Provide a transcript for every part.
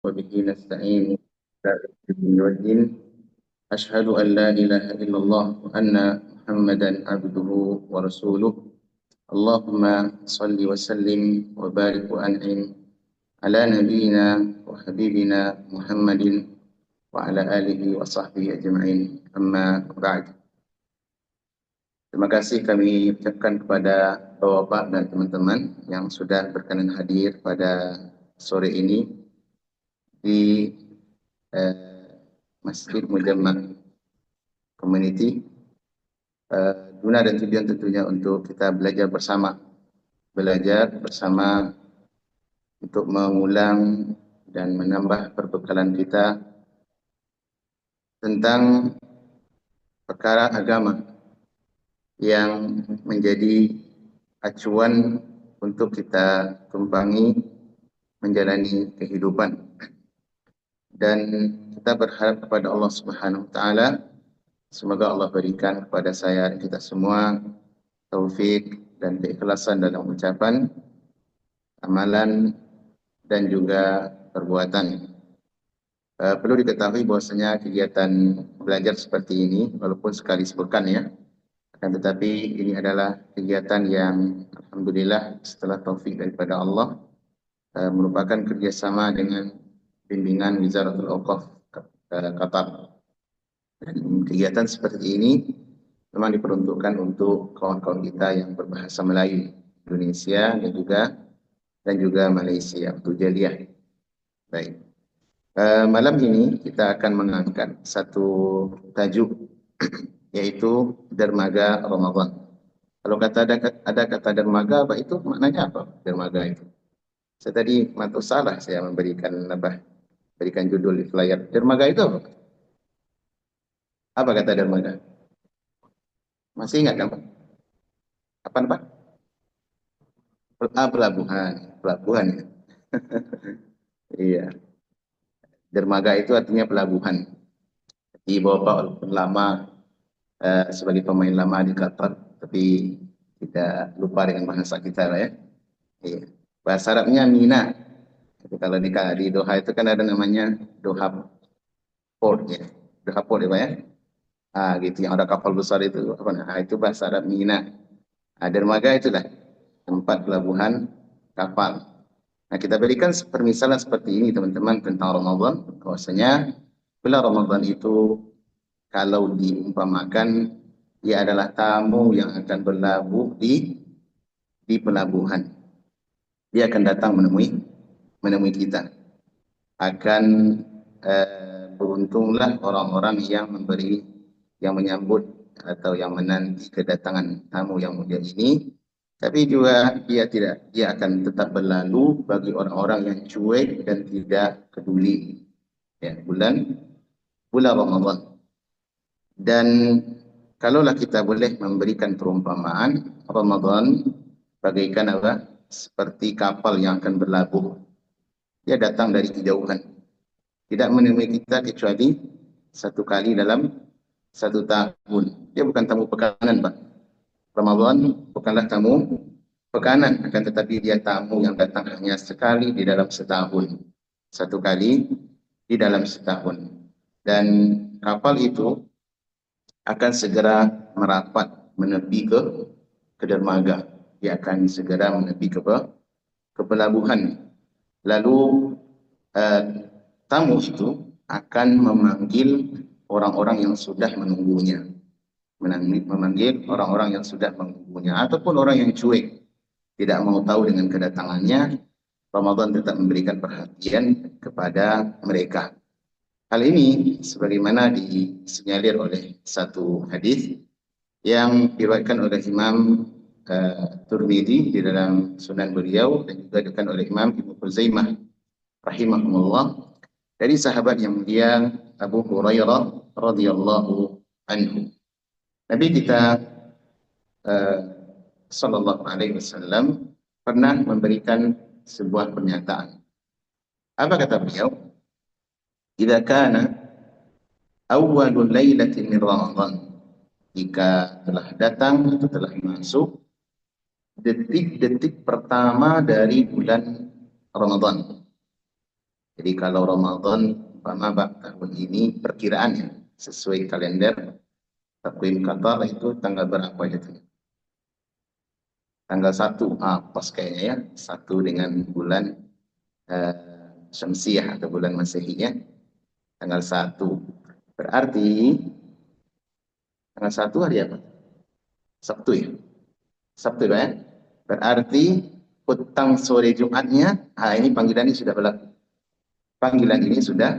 وبه نستعين على الدين. أشهد أن لا إله إلا الله وأن محمدا عبده ورسوله. اللهم صل وسلم وبارك وأنعم على نبينا وحبيبنا محمد وعلى آله وصحبه أجمعين. أما بعد. Terima kasih kami ucapkan kepada Bapak dan teman-teman yang sudah berkenan hadir pada sore ini di Masjid Mujamma Community. Guna dan tujuan tentunya untuk kita belajar bersama untuk mengulang dan menambah perbekalan kita tentang perkara agama yang menjadi acuan untuk kita tumpangi menjalani kehidupan. Dan kita berharap kepada Allah Subhanahu wa taala, semoga Allah berikan kepada saya dan kita semua taufik dan keikhlasan dalam ucapan, amalan dan juga perbuatan. Perlu diketahui bahwasanya kegiatan belajar seperti ini walaupun sekali sepekan ya, akan tetapi ini adalah kegiatan yang alhamdulillah setelah taufik daripada Allah merupakan kerjasama dengan bimbingan Wizaratul Auqaf Qatar. Dan kegiatan seperti ini memang diperuntukkan untuk kawan-kawan kita yang berbahasa Melayu Indonesia dan juga Malaysia untuk jaliah. Baik. Malam ini kita akan mengangkat satu tajuk yaitu dermaga Ramadan. Kalau ada kata dermaga, apa itu? Maknanya apa? Dermaga itu. Saya tadi mantu salah saya berikan judul di flyer. Dermaga itu apa? Apa kata dermaga? Masih ingat kamu? Apa? Pelabuhan. Pelabuhan ya. Iya. Dermaga itu artinya pelabuhan. Di bawah lama sebagai pemain lama di Qatar, tapi tidak lupa dengan bahasa kita lah ya. Iya. Bahasa Arabnya Mina. Jadi kalau di Doha itu kan ada namanya Doha Port ya. Doha Port ya Pak ya. Gitu yang ada kapal besar itu apa nah, itu bahasa Arab Mina. Dermaga itulah tempat pelabuhan kapal. Nah, kita berikan permisalan seperti ini teman-teman tentang Ramadan. Bahwasanya bulan Ramadan itu kalau diumpamakan ia adalah tamu yang akan berlabuh di pelabuhan. Dia akan datang menemui kita. Akan beruntunglah orang-orang yang menyambut atau yang menanti kedatangan tamu yang mulia ini. Tapi juga dia akan tetap berlalu bagi orang-orang yang cuek dan tidak peduli. Ya, bulan Ramadan. Dan kalaulah kita boleh memberikan perumpamaan, Ramadan bagaikan apa? Seperti kapal yang akan berlabuh. Dia datang dari kejauhan. Tidak menemui kita kecuali satu kali dalam satu tahun. Dia bukan tamu pekanan, Pak. Ramadan bukanlah tamu pekanan, akan tetapi dia tamu yang datang hanya sekali di dalam setahun. Satu kali di dalam setahun. Dan kapal itu akan segera merapat menepi ke dermaga. Dia akan segera menepi ke pelabuhan. Lalu tamu itu akan memanggil orang-orang yang sudah menunggunya. Memanggil orang-orang yang sudah menunggunya ataupun orang yang cuek tidak mau tahu dengan kedatangannya. Ramadan tetap memberikan perhatian kepada mereka. Hal ini sebagaimana disinyalir oleh satu hadis yang diriwayatkan oleh Imam Tirmidzi di dalam Sunan beliau dan juga diriwayatkan oleh Imam Ibnu Khuzaimah rahimahumullah dari sahabat yang mulia Abu Hurairah radhiyallahu anhu. Nabi kita sallallahu alaihi wasallam pernah memberikan sebuah pernyataan. Apa kata beliau? Idza kana awwalul lailatin min Ramadan, jika telah datang atau telah masuk detik-detik pertama dari bulan Ramadan. Jadi kalau Ramadan umpama tahun ini perkiraannya sesuai kalender takvim Qatar itu tanggal berapa itu? Tanggal 1, pas kayaknya ya, 1 dengan bulan Syamsiah atau bulan Masehiyah, tanggal 1. Berarti tanggal 1 hari apa? Sabtu ya? Sabtu ya? Berarti petang sore Jumatnya, ini panggilan ini sudah berlaku. Panggilan ini sudah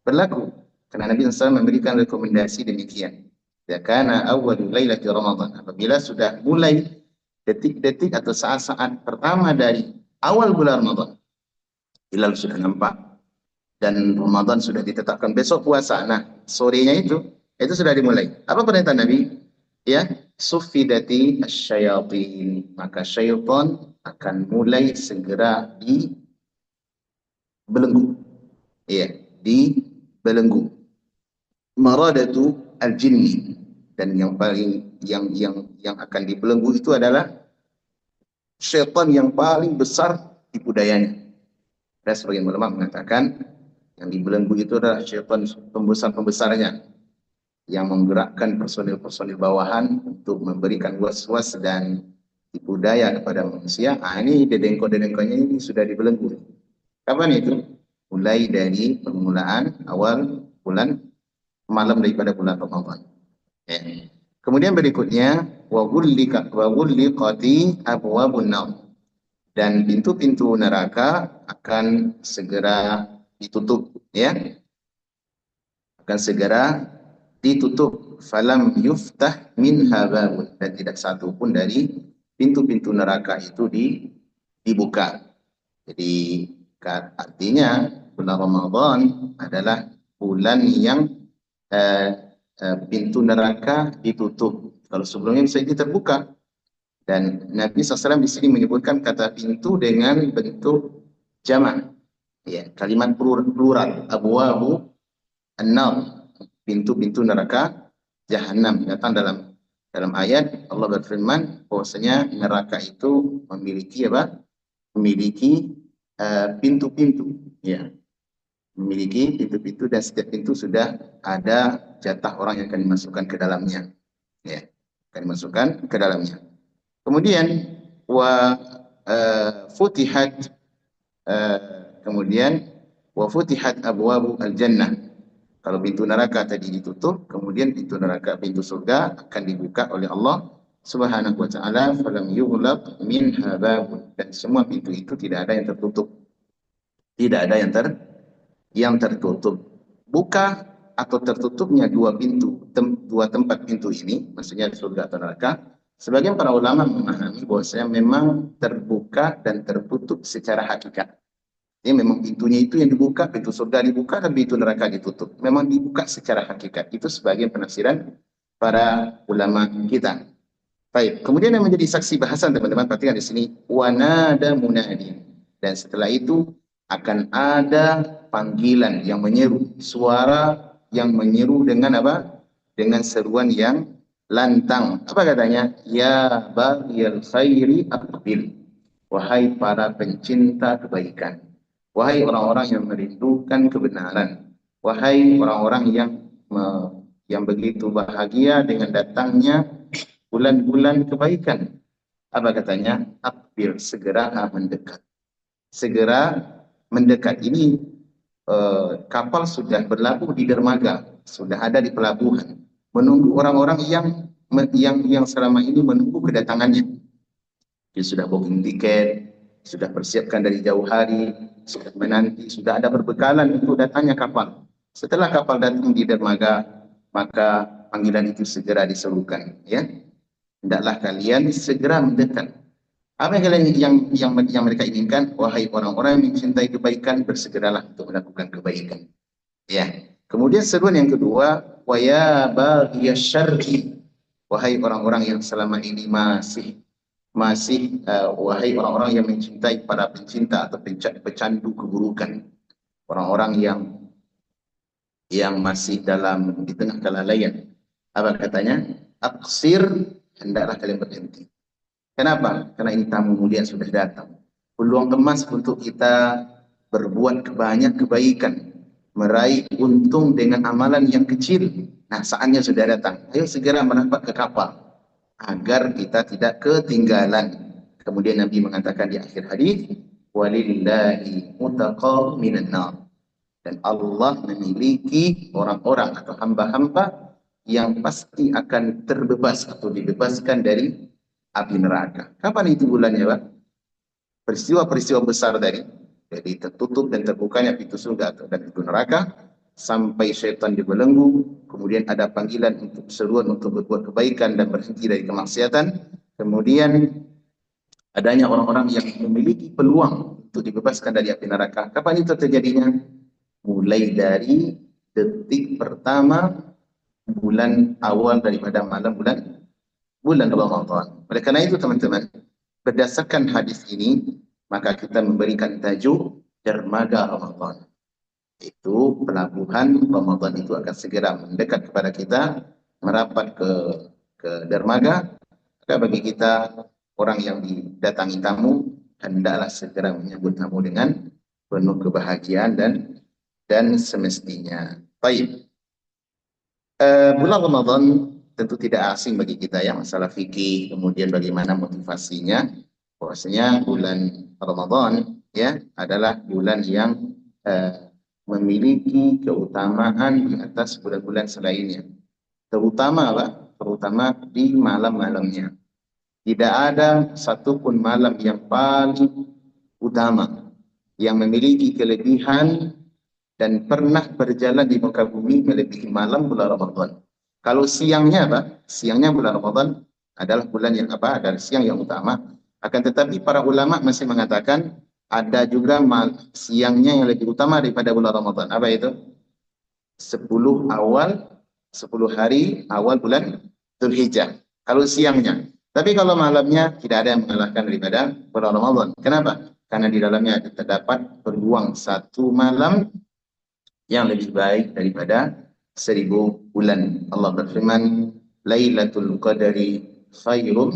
berlaku. Karena Nabi SAW memberikan rekomendasi demikian. Ya kana awwalul lailati Ramadan. Apabila sudah mulai detik-detik atau saat-saat pertama dari awal bulan Ramadan, hilal sudah nampak dan Ramadan sudah ditetapkan besok puasa. Nah, sorenya itu sudah dimulai. Apa perintah Nabi? Ya, sufidati asyayatin. Maka syaitan akan mulai segera dibelenggu. Ya, dibelenggu. Maradatu al-jinni, dan yang paling yang akan dibelenggu itu adalah syaitan yang paling besar tipu dayanya. Ada sebagian ulama mengatakan yang dibelenggu itu adalah syaitan pembesar-pembesarnya yang menggerakkan personil-personil bawahan untuk memberikan was-was dan tipu daya kepada manusia. Ini dedengko-dedengkonya ini sudah dibelenggu. Kapan itu? Mulai dari permulaan awal bulan, malam daripada bulan Ramadan. Ya. Kemudian berikutnya wa ghulliqati abwabun nar, dan pintu-pintu neraka akan segera ditutup, ya, akan segera ditutup. Falam yuftah minha babun, dan tidak satu pun dari pintu-pintu neraka itu dibuka. Jadi artinya bulan Ramadan adalah bulan yang pintu neraka ditutup. Kalau sebelumnya bisa terbuka. Dan Nabi SAW di sini menyebutkan kata pintu dengan bentuk jamak. Ya, kalimat plural. Abwabu an-nar, pintu-pintu neraka jahanam. Datang dalam ayat Allah berfirman bahwasanya neraka itu memiliki apa? Memiliki pintu-pintu, ya. Memiliki pintu-pintu, dan setiap pintu sudah ada jatah orang yang akan dimasukkan ke dalamnya. Ya, akan dimasukkan ke dalamnya. Kemudian futihat, kemudian wa futihat abwabu al-jannah. Kalau pintu neraka tadi ditutup, kemudian pintu neraka, pintu surga akan dibuka oleh Allah Subhanahu wa taala. Falam yughlaq minha babun, dan semua pintu itu tidak ada yang tertutup. Tidak ada yang tertutup. Buka atau tertutupnya dua pintu, dua tempat pintu ini, maksudnya surga atau neraka, sebagian para ulama memahami bahwasanya memang terbuka dan tertutup secara hakikat. Ini memang pintunya itu yang dibuka, pintu surga dibuka dan pintu neraka ditutup. Memang dibuka secara hakikat. Itu sebagian penafsiran para ulama kita. Baik, kemudian yang menjadi saksi bahasan teman-teman perhatikan di sini, wanada munadin. Dan setelah itu akan ada panggilan yang menyeru, suara yang menyeru dengan apa? Dengan seruan yang lantang. Apa katanya? Ya baghiyal khairi aqbil. Wahai para pencinta kebaikan. Wahai orang-orang yang merindukan kebenaran. Wahai orang-orang yang begitu bahagia dengan datangnya bulan-bulan kebaikan. Apa katanya? Aqbil, segera mendekat. Segera mendekat. Ini kapal sudah berlabuh di dermaga, sudah ada di pelabuhan, menunggu orang-orang yang selama ini menunggu kedatangannya. Dia sudah booking tiket, sudah persiapkan dari jauh hari, sudah menanti, sudah ada perbekalan untuk datangnya kapal. Setelah kapal datang di dermaga, maka panggilan itu segera diserukan, ya. Hendaklah kalian segera mendekat. Apa yang mereka inginkan? Wahai orang-orang yang mencintai kebaikan, bersegeralah untuk melakukan kebaikan. Ya. Kemudian seruan yang kedua, wa ya baghiyasyarri. Wahai orang-orang yang selama ini wahai orang-orang yang mencintai para pencinta atau pecandu keburukan. Orang-orang yang masih di tengah kelalaian. Apa katanya? Aksir, hendaklah kalian berhenti. Kenapa? Karena ini tamu mulia sudah datang. Peluang emas untuk kita berbuat banyak kebaikan, meraih untung dengan amalan yang kecil. Nah, saatnya sudah datang. Ayo segera merapat ke kapal agar kita tidak ketinggalan. Kemudian Nabi mengatakan di akhir hadis, walillahi mutaqal minan nar. Dan Allah memiliki orang-orang atau hamba-hamba yang pasti akan terbebas atau dibebaskan dari api neraka. Kapan itu bulannya, Pak? Peristiwa-peristiwa besar dari jadi tertutup dan terbukanya pintu surga atau dan pintu neraka sampai syaitan dibelenggu, kemudian ada panggilan untuk seruan untuk berbuat kebaikan dan berhenti dari kemaksiatan, kemudian adanya orang-orang yang memiliki peluang untuk dibebaskan dari api neraka. Kapan itu terjadinya? Mulai dari detik pertama bulan awal daripada malam bulan Ramadan. Oleh karena itu teman-teman, berdasarkan hadis ini, maka kita memberikan tajuk dermaga Ramadan. Itu pelabuhan Ramadan itu akan segera mendekat kepada kita, merapat ke dermaga. Maka bagi kita orang yang didatangi tamu, hendaklah segera menyambut tamu dengan penuh kebahagiaan dan semestinya. Baik. Bulan Ramadan tentu tidak asing bagi kita ya, masalah fikih, kemudian bagaimana motivasinya. Bahwasanya bulan Ramadan ya adalah bulan yang memiliki keutamaan di atas bulan-bulan selainnya. Terutama apa? Terutama di malam-malamnya. Tidak ada satupun malam yang paling utama, yang memiliki kelebihan dan pernah berjalan di muka bumi melebihi malam bulan Ramadan. Kalau siangnya apa? Siangnya bulan Ramadan adalah bulan yang apa? Adalah siang yang utama. Akan tetapi para ulama masih mengatakan ada juga siangnya yang lebih utama daripada bulan Ramadan. Apa itu? 10 awal, 10 hari awal bulan Dzulhijjah. Kalau siangnya. Tapi kalau malamnya tidak ada yang mengalahkan daripada bulan Ramadan. Kenapa? Karena di dalamnya terdapat peluang satu malam yang lebih baik daripada 1000 bulan. Allah berfirman, Lailatul Qadari khairum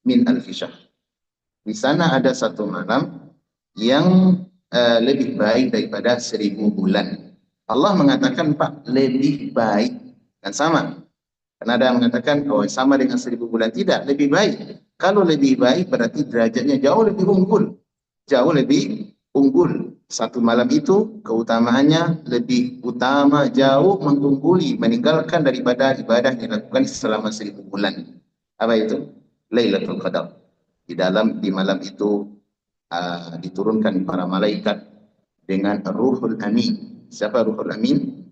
min alfi syahr. Di sana ada satu malam yang lebih baik daripada 1000 bulan. Allah mengatakan, Pak, lebih baik. Kan sama. Karena ada yang mengatakan, oh sama dengan 1000 bulan. Tidak, lebih baik. Kalau lebih baik berarti derajatnya jauh lebih unggul. Jauh lebih unggul. Satu malam itu keutamaannya lebih utama, jauh mengungguli, meninggalkan daripada ibadah yang dilakukan selama 1000 bulan. Apa itu? Lailatul Qadar. Di malam itu diturunkan para malaikat dengan Ruhul Amin. Siapa Ruhul Amin?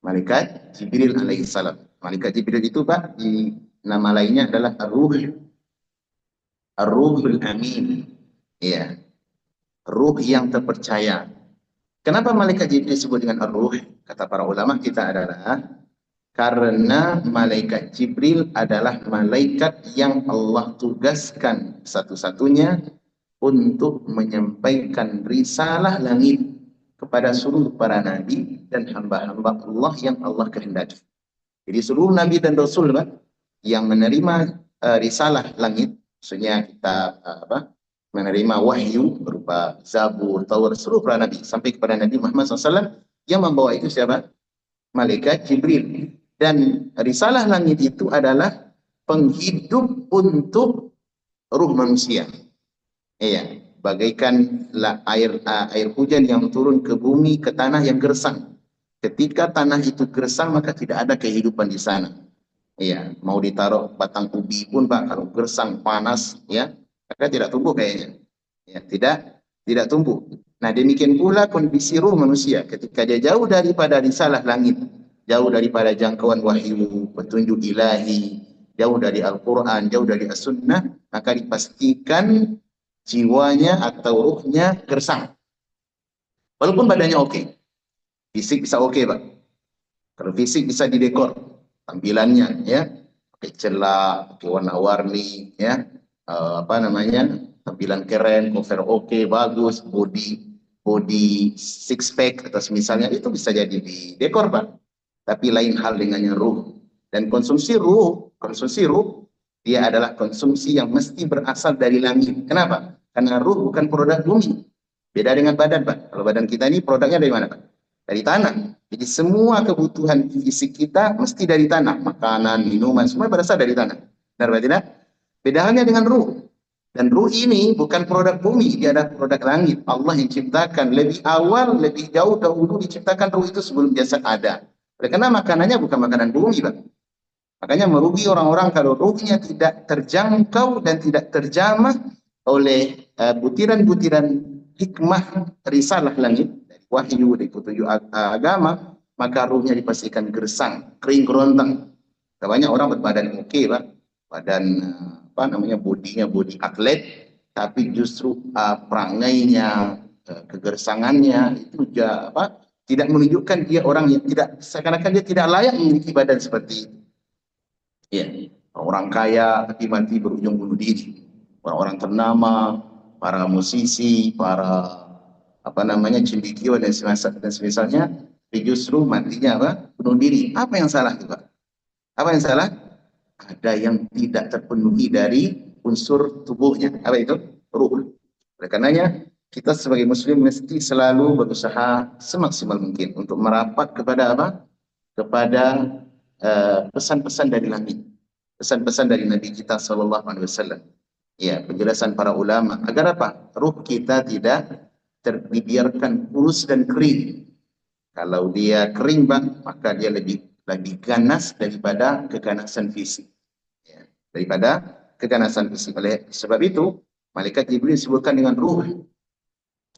Malaikat Jibril alaihissalam. Malaikat Jibril itu Pak, di nama lainnya adalah Ar-Ruhul Amin. Iya. Ruh yang terpercaya. Kenapa malaikat Jibril disebut dengan Ar-Ruh? Kata para ulama kita adalah karena malaikat Jibril adalah malaikat yang Allah tugaskan satu-satunya untuk menyampaikan risalah langit kepada seluruh para nabi dan hamba-hamba Allah yang Allah kehendaki. Jadi seluruh nabi dan rasul yang menerima risalah langit, maksudnya kita menerima wahyu berupa Zabur, Taurat, seluruh para nabi sampai kepada Nabi Muhammad SAW, yang membawa itu siapa? Malaikat Jibril. Dan risalah langit itu adalah penghidup untuk ruh manusia. Iya, bagaikan air hujan yang turun ke bumi, ke tanah yang gersang. Ketika tanah itu gersang, maka tidak ada kehidupan di sana. Iya, mau ditaruh batang ubi pun Pak, kalau gersang panas ya, maka tidak tumbuh kayaknya. Ya, tidak tumbuh. Nah, demikian pula kondisi ruh manusia ketika dia jauh daripada risalah langit, jauh daripada jangkauan wahyu, petunjuk ilahi, jauh dari Al-Qur'an, jauh dari As-Sunnah, maka dipastikan jiwanya atau ruhnya gersang. Walaupun badannya oke. Fisik bisa oke, Pak. Kalau fisik bisa didekor tampilannya ya, pakai celah, pakai warna-warni ya. Tampilan keren, cover oke, bagus, body six pack atau misalnya itu bisa jadi di dekor Pak. Tapi lain hal dengannya ruh. Dan konsumsi ruh dia adalah konsumsi yang mesti berasal dari langit. Kenapa? Karena ruh bukan produk bumi. Beda dengan badan, Pak. Kalau badan kita ini produknya dari mana, Pak? Dari tanah. Jadi semua kebutuhan fisik kita mesti dari tanah. Makanan, minuman, semua berasal dari tanah. Benar, Pak tidak? Beda halnya dengan ruh. Dan ruh ini bukan produk bumi, dia adalah produk langit. Allah yang ciptakan lebih awal, lebih jauh dahulu diciptakan ruh itu sebelum jasad ada. Oleh karena makanannya bukan makanan bumi, Pak. Makanya merugi orang-orang kalau ruhnya tidak terjangkau dan tidak terjamah oleh butiran-butiran hikmah risalah langit, dari wahyu, dari petunjuk agama, maka ruhnya dipastikan gersang, kering kerontang. Banyak orang berbadan oke, Pak. Badan apa namanya, bodinya bodi atlet, tapi justru perangainya, kegersangannya itu tidak menunjukkan dia orang yang tidak, seakan-akan dia tidak layak memiliki badan seperti itu. Ya, orang kaya tapi mati berujung bunuh diri. Orang-orang ternama, para musisi, para apa namanya cendekiawan dan semisalnya, justru matinya apa? Bunuh diri. Apa yang salah itu, Pak? Apa yang salah? Ada yang tidak terpenuhi dari unsur tubuhnya. Apa itu? Ruh. Oleh karenanya, kita sebagai muslim mesti selalu berusaha semaksimal mungkin untuk merapat kepada apa? Kepada pesan-pesan dari langit, pesan-pesan dari Nabi kita Sallallahu Alaihi Wasallam. Ya, penjelasan para ulama agar apa? Ruh kita tidak dibiarkan kurus dan kering. Kalau dia kering, Bang, maka dia lebih ganas daripada keganasan fisik. Ya, daripada keganasan fisik. Oleh sebab itu, malaikat Jibril disebutkan dengan ruh.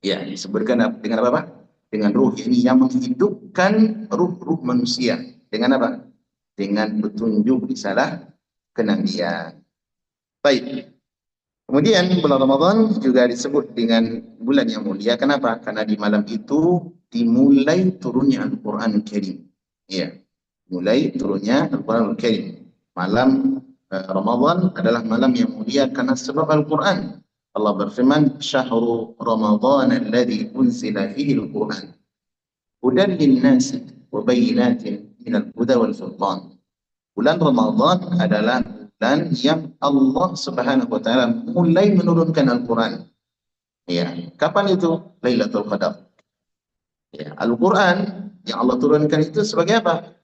Ya, disebutkan dengan apa, Pak? Dengan ruh. Ini yang menghidupkan ruh-ruh manusia. Dengan apa? Dengan petunjuk risalah kenabian. Baik. Kemudian bulan Ramadan juga disebut dengan bulan yang mulia. Kenapa? Karena di malam itu dimulai turunnya Al-Quran Al-Karim. Ya, mulai turunnya Al-Quran Al-Karim. Malam Ramadan adalah malam yang mulia karena sebab Al-Quran. Allah berfirman, "Syahrul Ramadan alladzi unzila fihi Al-Quran. Hudan lin-nasi wa bayyinatin minal huda wal furqan." Bulan Ramadan adalah bulan yang Allah Subhanahu wa taala mulai menurunkan Al-Qur'an. Ya, kapan itu? Lailatul Qadar. Ya, Al-Qur'an yang Allah turunkan itu sebagai apa?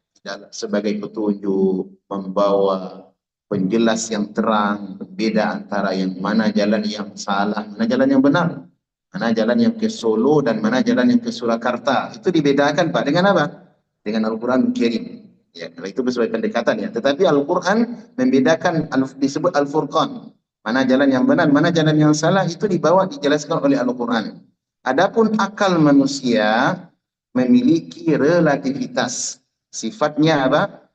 Sebagai petunjuk, membawa penjelas yang terang, berbeda antara yang mana jalan yang salah, mana jalan yang benar, mana jalan yang ke Solo dan mana jalan yang ke Surakarta. Itu dibedakan, Pak, dengan apa? Dengan Al-Quran Karim. Ya, kalau itu sesuai pendekatan ya. Tetapi Al-Quran membedakan, disebut Al-Furqan. Mana jalan yang benar, mana jalan yang salah, itu dibawa, dijelaskan oleh Al-Quran. Adapun akal manusia memiliki relativitas. Sifatnya apa?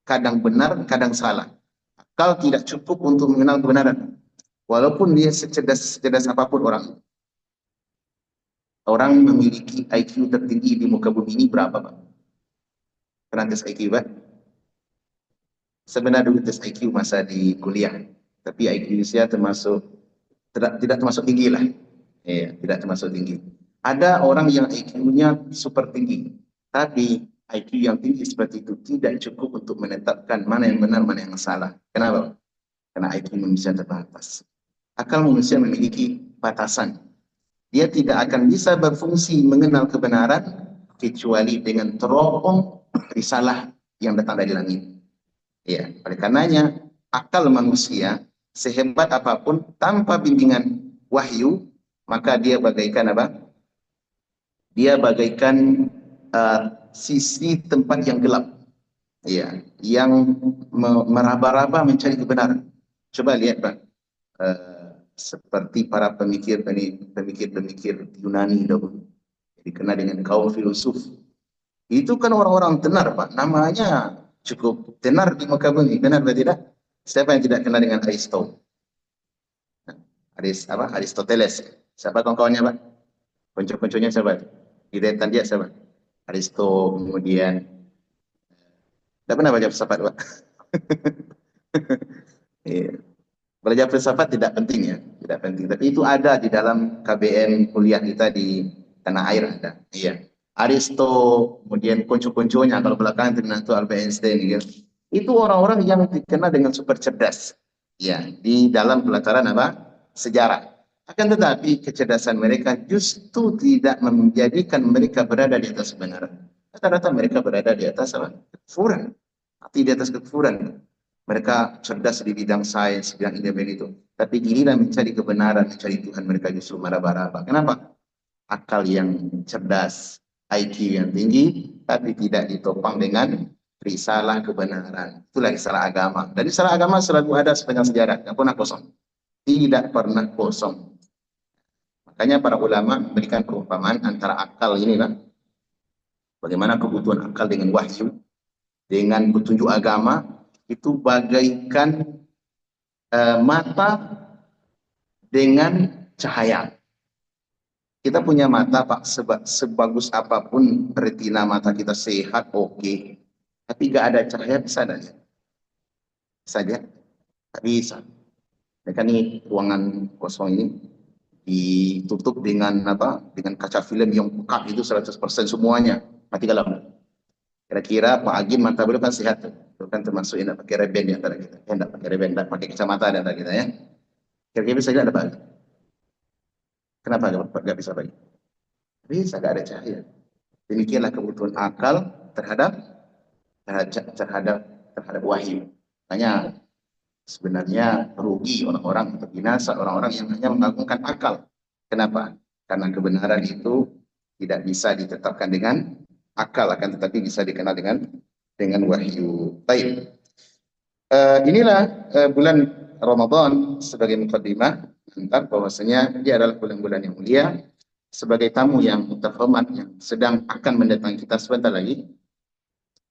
Kadang benar, kadang salah. Akal tidak cukup untuk mengenal kebenaran. Walaupun dia secerdas apapun orang. Orang memiliki IQ tertinggi di muka bumi ini berapa, Pak? Pernah tes IQ, Pak? Sebenarnya dulu tes IQ masa di kuliah. Tapi IQ saya tidak termasuk tinggi lah. Iya, tidak termasuk tinggi. Ada orang yang IQ-nya super tinggi. Tapi IQ yang tinggi seperti itu tidak cukup untuk menetapkan mana yang benar, mana yang salah. Kenapa? Karena IQ manusia terbatas. Akal manusia memiliki batasan. Dia tidak akan bisa berfungsi mengenal kebenaran kecuali dengan teropong risalah yang datang dari langit. Ya, oleh karenanya akal manusia sehebat apapun tanpa bimbingan wahyu, maka dia bagaikan apa? Dia bagaikan sisi tempat yang gelap. Ya, yang meraba-raba mencari kebenaran. Coba lihat, Pak. Seperti para pemikir Yunani dahulu, dikenal dengan kaum filosof. Itu kan orang-orang tenar, Pak. Namanya cukup tenar di muka bumi. Benar atau tidak? Siapa yang tidak kenal dengan Aristoteles? Siapa kawan-kawannya, Pak? Konco-konconya siapa? Di deretan dia siapa? Aristo, kemudian tidak pernah baca filsafat, Pak. Iya. Belajar filsafat tidak penting ya, tidak penting. Tapi itu ada di dalam KBM kuliah kita di tanah air ada. Iya. Aristo, kemudian konco-konconya kalau belakangan terkenal itu Albert Einstein, gitu. Itu orang-orang yang dikenal dengan super cerdas. Ya, di dalam pelataran apa? Sejarah. Akan tetapi kecerdasan mereka justru tidak menjadikan mereka berada di atas kebenaran. Rata-rata mereka berada di atas kekufuran. Mati di atas kekufuran. Mereka cerdas di bidang sains, bidang ini itu. Tapi giliran mencari kebenaran, mencari Tuhan, mereka justru marah-marah. Kenapa? Akal yang cerdas, IQ yang tinggi, tapi tidak ditopang dengan risalah kebenaran. Itulah risalah agama. Dan risalah agama selalu ada sepanjang sejarah, tidak pernah kosong. Tidak pernah kosong. Makanya para ulama memberikan perumpamaan antara akal ini lah, bagaimana kebutuhan akal dengan wahyu, dengan petunjuk agama, itu bagaikan mata dengan cahaya. Kita punya mata, Pak, sebagus apapun retina mata kita sehat, oke. Tapi gak ada cahaya, bisa ada ya? Saja, tak bisa. Mereka nih ruangan kosong ini ditutup dengan apa? Dengan kaca film yang pekat itu 100% semuanya. Mati gelap. Kira-kira Pak Agim mata beliau kan sehat tuh. Itu kan termasuk yang pakai reben di antara kita. Yang pakai reben, tidak pakai kacamata di antara kita ya. Kira-kira bisa tidak ada Pak Agim? Kenapa nggak bisa Pak Agim? Bisa, nggak ada cahaya. Demikianlah kebutuhan akal terhadap terhadap terhadap wahyu. Makanya sebenarnya rugi orang-orang atau binasa orang-orang yang hanya mengagungkan akal. Kenapa? Karena kebenaran itu tidak bisa ditetapkan dengan akal, akan tetapi bisa dikenal dengan wahyu. Baik. Inilah bulan Ramadan sebagai mukaddimah tentang bahwasanya dia adalah bulan-bulan yang mulia. Sebagai tamu yang terhormat yang sedang akan mendatangi kita sebentar lagi,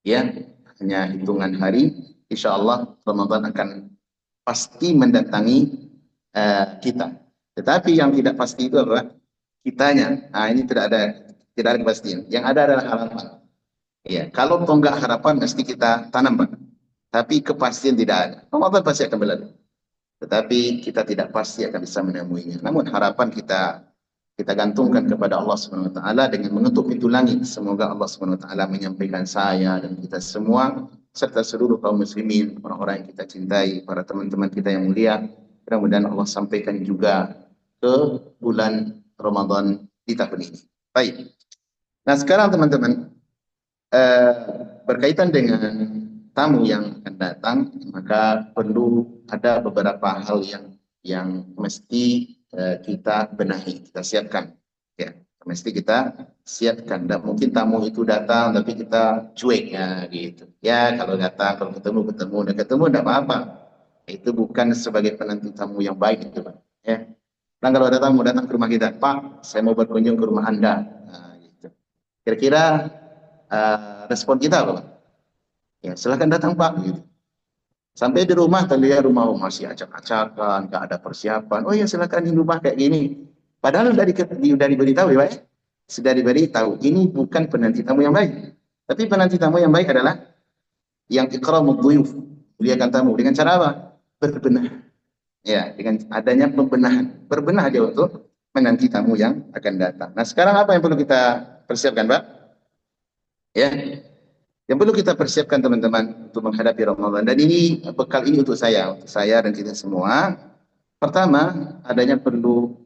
ya, hanya hitungan hari, insya Allah Ramadan akan pasti mendatangi kita. Tetapi yang tidak pasti itu adalah kitanya. Nah, ini tidak ada kepastian. Yang ada adalah harapan. Ya, kalau tonggak harapan mesti kita tanam, Pak. Tapi kepastian tidak ada. Ramadan pasti akan berlalu. Tetapi kita tidak pasti akan bisa menemuinya. Namun harapan kita gantungkan kepada Allah Subhanahu wa taala dengan mengetuk pintu langit. Semoga Allah Subhanahu wa taala menyampaikan saya dan kita semua serta seluruh kaum muslimin, orang-orang yang kita cintai, para teman-teman kita yang mulia. Mudah-mudahan Allah sampaikan juga ke bulan Ramadan di tahun ini. Baik. Nah, sekarang teman-teman, berkaitan dengan tamu yang akan datang, maka perlu ada beberapa hal yang mesti kita benahi, kita siapkan. Ya, mesti kita siapkan. Dan mungkin tamu itu datang, tapi kita cuek ya, gitu. Ya, kalau datang, kalau udah ketemu, enggak apa-apa. Itu bukan sebagai penanti tamu yang baik itu, Pak. Ya. Nah, kalau ada tamu datang ke rumah kita, Pak, saya mau berkunjung ke rumah Anda. Nah, gitu. Kira-kira respon kita apa, Pak? Ya, silakan datang, Pak. Gitu. Sampai di rumah terlihat rumah masih acak-acakan, nggak ada persiapan. Oh ya, silakan di rumah kayak gini. Padahal sudah diberitahu ya, Pak. Sudah diberitahu, ini bukan penanti tamu yang baik. Tapi penanti tamu yang baik adalah yang ikramud dhuyuf, muliakan tamu. Dengan cara apa? Berbenah. Ya, dengan adanya pembenahan. Berbenah dia untuk menanti tamu yang akan datang. Nah, sekarang apa yang perlu kita persiapkan, Pak? Ya, yang perlu kita persiapkan teman-teman untuk menghadapi Ramadan. Dan ini bekal ini untuk saya dan kita semua. Pertama, adanya perlu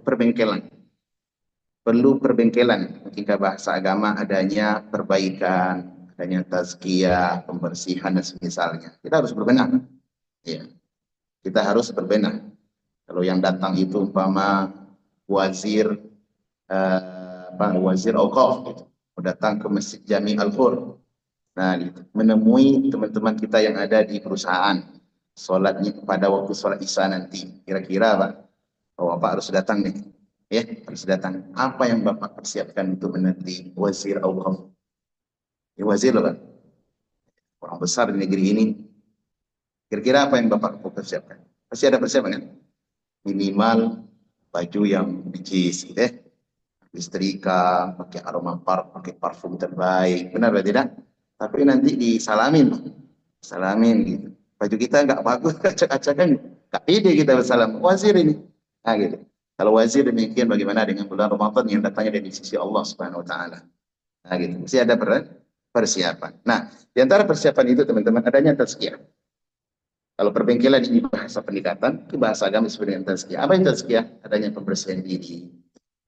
perbengkelan. Perlu perbengkelan. Ketika bahasa agama adanya perbaikan, adanya tazkiyah, pembersihan dan semisalnya. Kita harus berbenah. Ya, kita harus berbenah. Kalau yang datang itu umpama wazir wazir Auqaf gitu, datang ke Masjid Jami Al-Hur. Nah, gitu. Menemui teman-teman kita yang ada di perusahaan, sholatnya pada waktu sholat isya nanti. Kira-kira Pak, Bapak harus datang nih. Ya, harus datang. Apa yang Bapak persiapkan untuk menanti wazir Auqaf? Ya, wazir loh, Pak. Orang besar di negeri ini. Kira-kira apa yang Bapak persiapkan? Pasti ada persiapan kan? Minimal baju yang bijis, gitu ya. Listrika, pakai aroma pakai parfum terbaik, benar atau tidak? Tapi nanti disalamin, salamin gitu. Baju kita nggak bagus, acak-acakan, nggak pede kita bersalam. Wazir ini, nah gitu. Kalau wazir demikian, bagaimana dengan bulan Ramadan yang datangnya dari sisi Allah Subhanahu Wa Taala? Nah gitu, mesti ada persiapan. Nah, di antara persiapan itu teman-teman adanya tazkiyah. Kalau perbengkelan ini bahasa pendekatan, itu bahasa agama disebut dengan tazkiyah. Apa yang tazkiyah? Adanya pembersihan diri.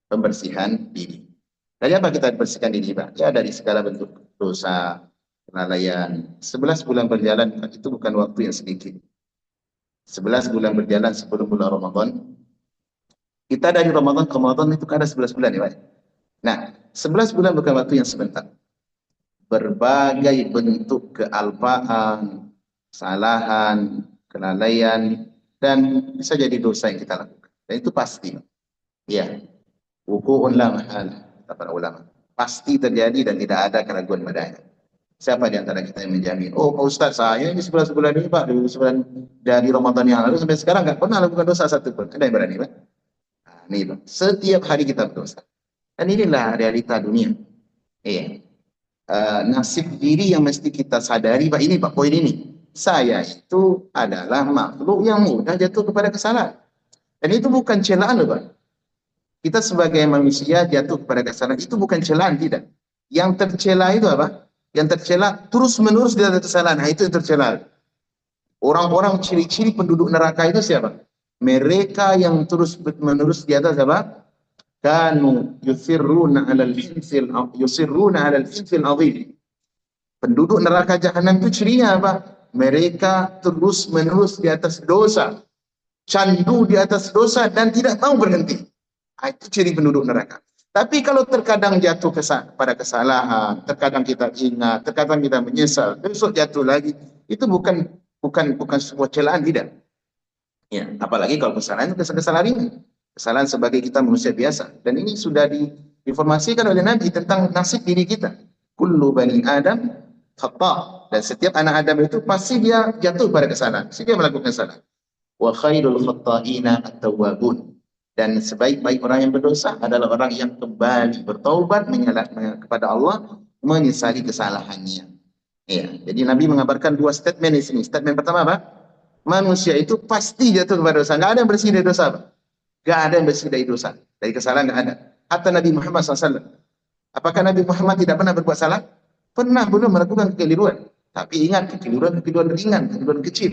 Pembersihan diri. Dari apa kita bersihkan diri, Pak? Ya dari segala bentuk dosa, kelalaian. 11 bulan berjalan itu bukan waktu yang sedikit. 11 bulan berjalan sebelum bulan Ramadan. Kita dari Ramadan ke Ramadan itu kan ada 11 bulan ya, Pak. Nah, 11 bulan bukan waktu yang sebentar. Berbagai bentuk kealpaan, kesalahan, kelalaian, dan bisa jadi dosa yang kita lakukan. Dan itu pasti. Ya, wuku'un la mahala, kata para ulama. Pasti terjadi dan tidak ada keraguan padanya. Siapa di antara kita yang menjamin? Oh, Pak Ustaz, saya ini 11 bulan ini, Pak, dari Ramadan yang lalu sampai sekarang nggak pernah lakukan dosa satu pun. Ada yang berani, Pak? Nah, ini, Pak. Setiap hari kita berdosa. Dan inilah realita dunia. Iya. Nasib diri yang mesti kita sadari, Pak, ini, Pak, poin ini. Saya itu adalah makhluk yang mudah jatuh kepada kesalahan. Dan itu bukan celaan, Pak. Kita sebagai manusia jatuh kepada kesalahan itu bukan celaan, tidak. Yang tercela itu apa? Yang tercela terus-menerus di atas kesalahan. Nah, itu yang tercela. Orang-orang ciri-ciri penduduk neraka itu siapa? Mereka yang terus-menerus di atas apa? Kanu yusirruna 'alal hinsil yusirruna 'alal hinsil azim. Penduduk neraka jahanam itu cirinya apa? Mereka terus-menerus di atas dosa, candu di atas dosa dan tidak mau berhenti. Nah, itu ciri penduduk neraka. Tapi kalau terkadang jatuh pada kesalahan, terkadang kita ingat, terkadang kita menyesal, besok jatuh lagi, itu bukan sebuah celaan, tidak. Ya, apalagi kalau kesalahan itu kesalahan ringan, kesalahan sebagai kita manusia biasa. Dan ini sudah diinformasikan oleh Nabi tentang nasib diri kita. Kullu bani Adam khata', dan setiap anak Adam itu pasti dia jatuh pada kesalahan, pasti dia melakukan kesalahan. Wa khairul khatta'ina at-tawwabun, dan sebaik-baik orang yang berdosa adalah orang yang kembali bertaubat kepada Allah, menyesali kesalahannya. Ya, jadi Nabi mengabarkan dua statement di sini. Statement pertama apa? Manusia itu pasti jatuh kepada dosa. Nggak ada yang bersih dari dosa, Pak. Nggak ada yang bersih dari dosa. Dari kesalahan nggak ada. Hatta Nabi Muhammad SAW. Apakah Nabi Muhammad tidak pernah berbuat salah? Pernah, belum melakukan kekeliruan. Tapi ingat, kekeliruan ringan, kekeliruan kecil.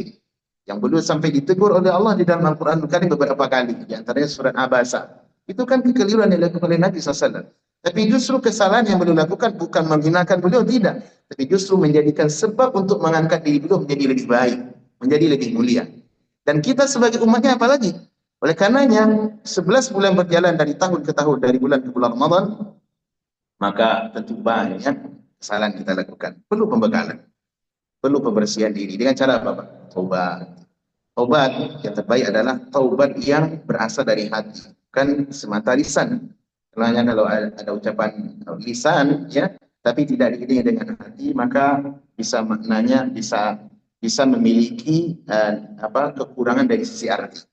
Yang belum sampai ditegur oleh Allah di dalam Al-Quran Al-Karim beberapa kali. Di antaranya surat Abasa. Itu kan kekeliruan yang dilakukan oleh Nabi SAW. Tapi justru kesalahan yang beliau lakukan bukan menghinakan beliau, tidak. Tapi justru menjadikan sebab untuk mengangkat diri beliau menjadi lebih baik, menjadi lebih mulia. Dan kita sebagai umatnya apalagi? Oleh karenanya, 11 bulan berjalan dari tahun ke tahun, dari bulan ke bulan Ramadan, maka tentu banyak kesalahan kita lakukan. Perlu pembekalan, perlu pembersihan diri. Dengan cara apa, Pak? Taubat. Taubat yang terbaik adalah taubat yang berasal dari hati, bukan semata lisan. Karena kalau ada ucapan lisan, ya, tapi tidak diiringi dengan hati, maka bisa maknanya bisa memiliki kekurangan dari sisi arti.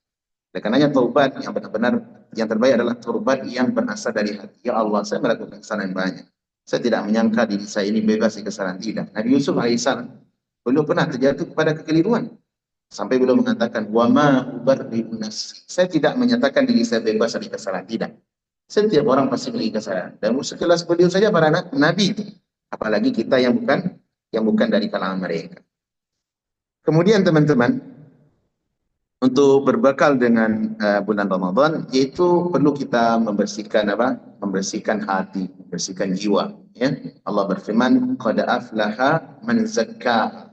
Oleh karenanya taubat yang benar-benar yang terbaik adalah taubat yang berasal dari hati. Ya Allah, saya melakukan kesalahan banyak. Saya tidak menyangka diri saya ini bebas dari kesalahan, tidak. Nabi Yusuf alaihissalam belum pernah terjatuh kepada kekeliruan. Sampai beliau mengatakan, wa ma ubarri'u nafsi. Saya tidak menyatakan diri saya bebas dari kesalahan, tidak. Setiap orang pasti memiliki kesalahan. Dan sekelas beliau saja para nabi itu. Apalagi kita yang bukan dari kalangan mereka. Kemudian teman-teman, untuk berbekal dengan bulan Ramadan, yaitu perlu kita membersihkan Membersihkan hati, membersihkan jiwa. Ya, Allah berfirman, qad aflaha man zakkaha.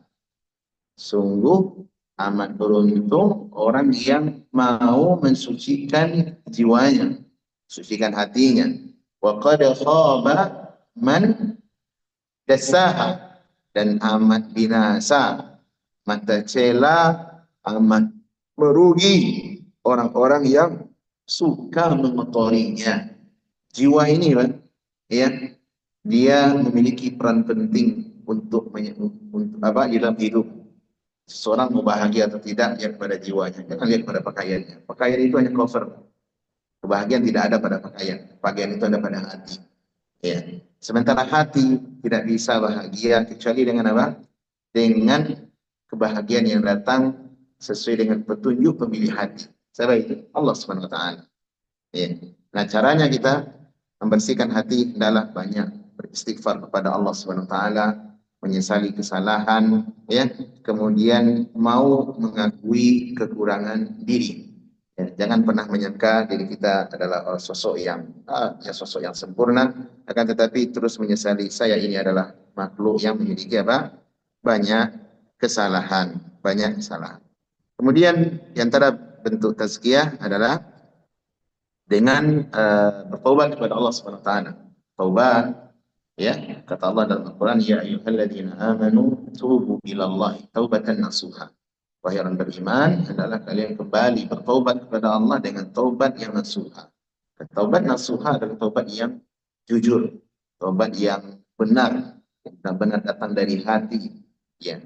Sungguh amat beruntung orang yang mau mensucikan jiwanya, sucikan hatinya. Wa qad khaba man dassaha, dan amat binasa, mata cela, amat merugi orang-orang yang suka mengotorinya. Jiwa ini, ya, dia memiliki peran penting untuk dalam hidup. Seseorang mau bahagia atau tidak, lihat pada jiwanya, jangan lihat pada pakaiannya. Pakaian itu hanya cover. Kebahagiaan tidak ada pada pakaian. Pakaian itu ada pada hati. Ya. Sementara hati tidak bisa bahagia kecuali dengan apa? Dengan kebahagiaan yang datang sesuai dengan petunjuk pemilik hati. Siapa itu? Allah Subhanahu wa taala. Ya. Nah, caranya kita membersihkan hati adalah banyak beristighfar kepada Allah Subhanahu wa taala, menyesali kesalahan, ya, kemudian mau mengakui kekurangan diri. Ya, jangan pernah menyangka diri kita adalah sosok yang sosok yang sempurna, akan tetapi terus menyesali saya ini adalah makhluk yang memiliki apa? Banyak kesalahan, banyak kesalahan. Kemudian di antara bentuk tazkiyah adalah dengan bertobat kepada Allah Subhanahu wa taala. Taubat, ya, kata Allah dalam Al-Qur'an, ya ayyuhalladzina amanu tubu ilallahi taubatan nasuha. Wahai orang beriman, adalah kalian kembali bertaubat kepada Allah dengan taubat yang nasuha. Taubat nasuha adalah taubat yang jujur, taubat yang benar, benar-benar datang dari hati, ya.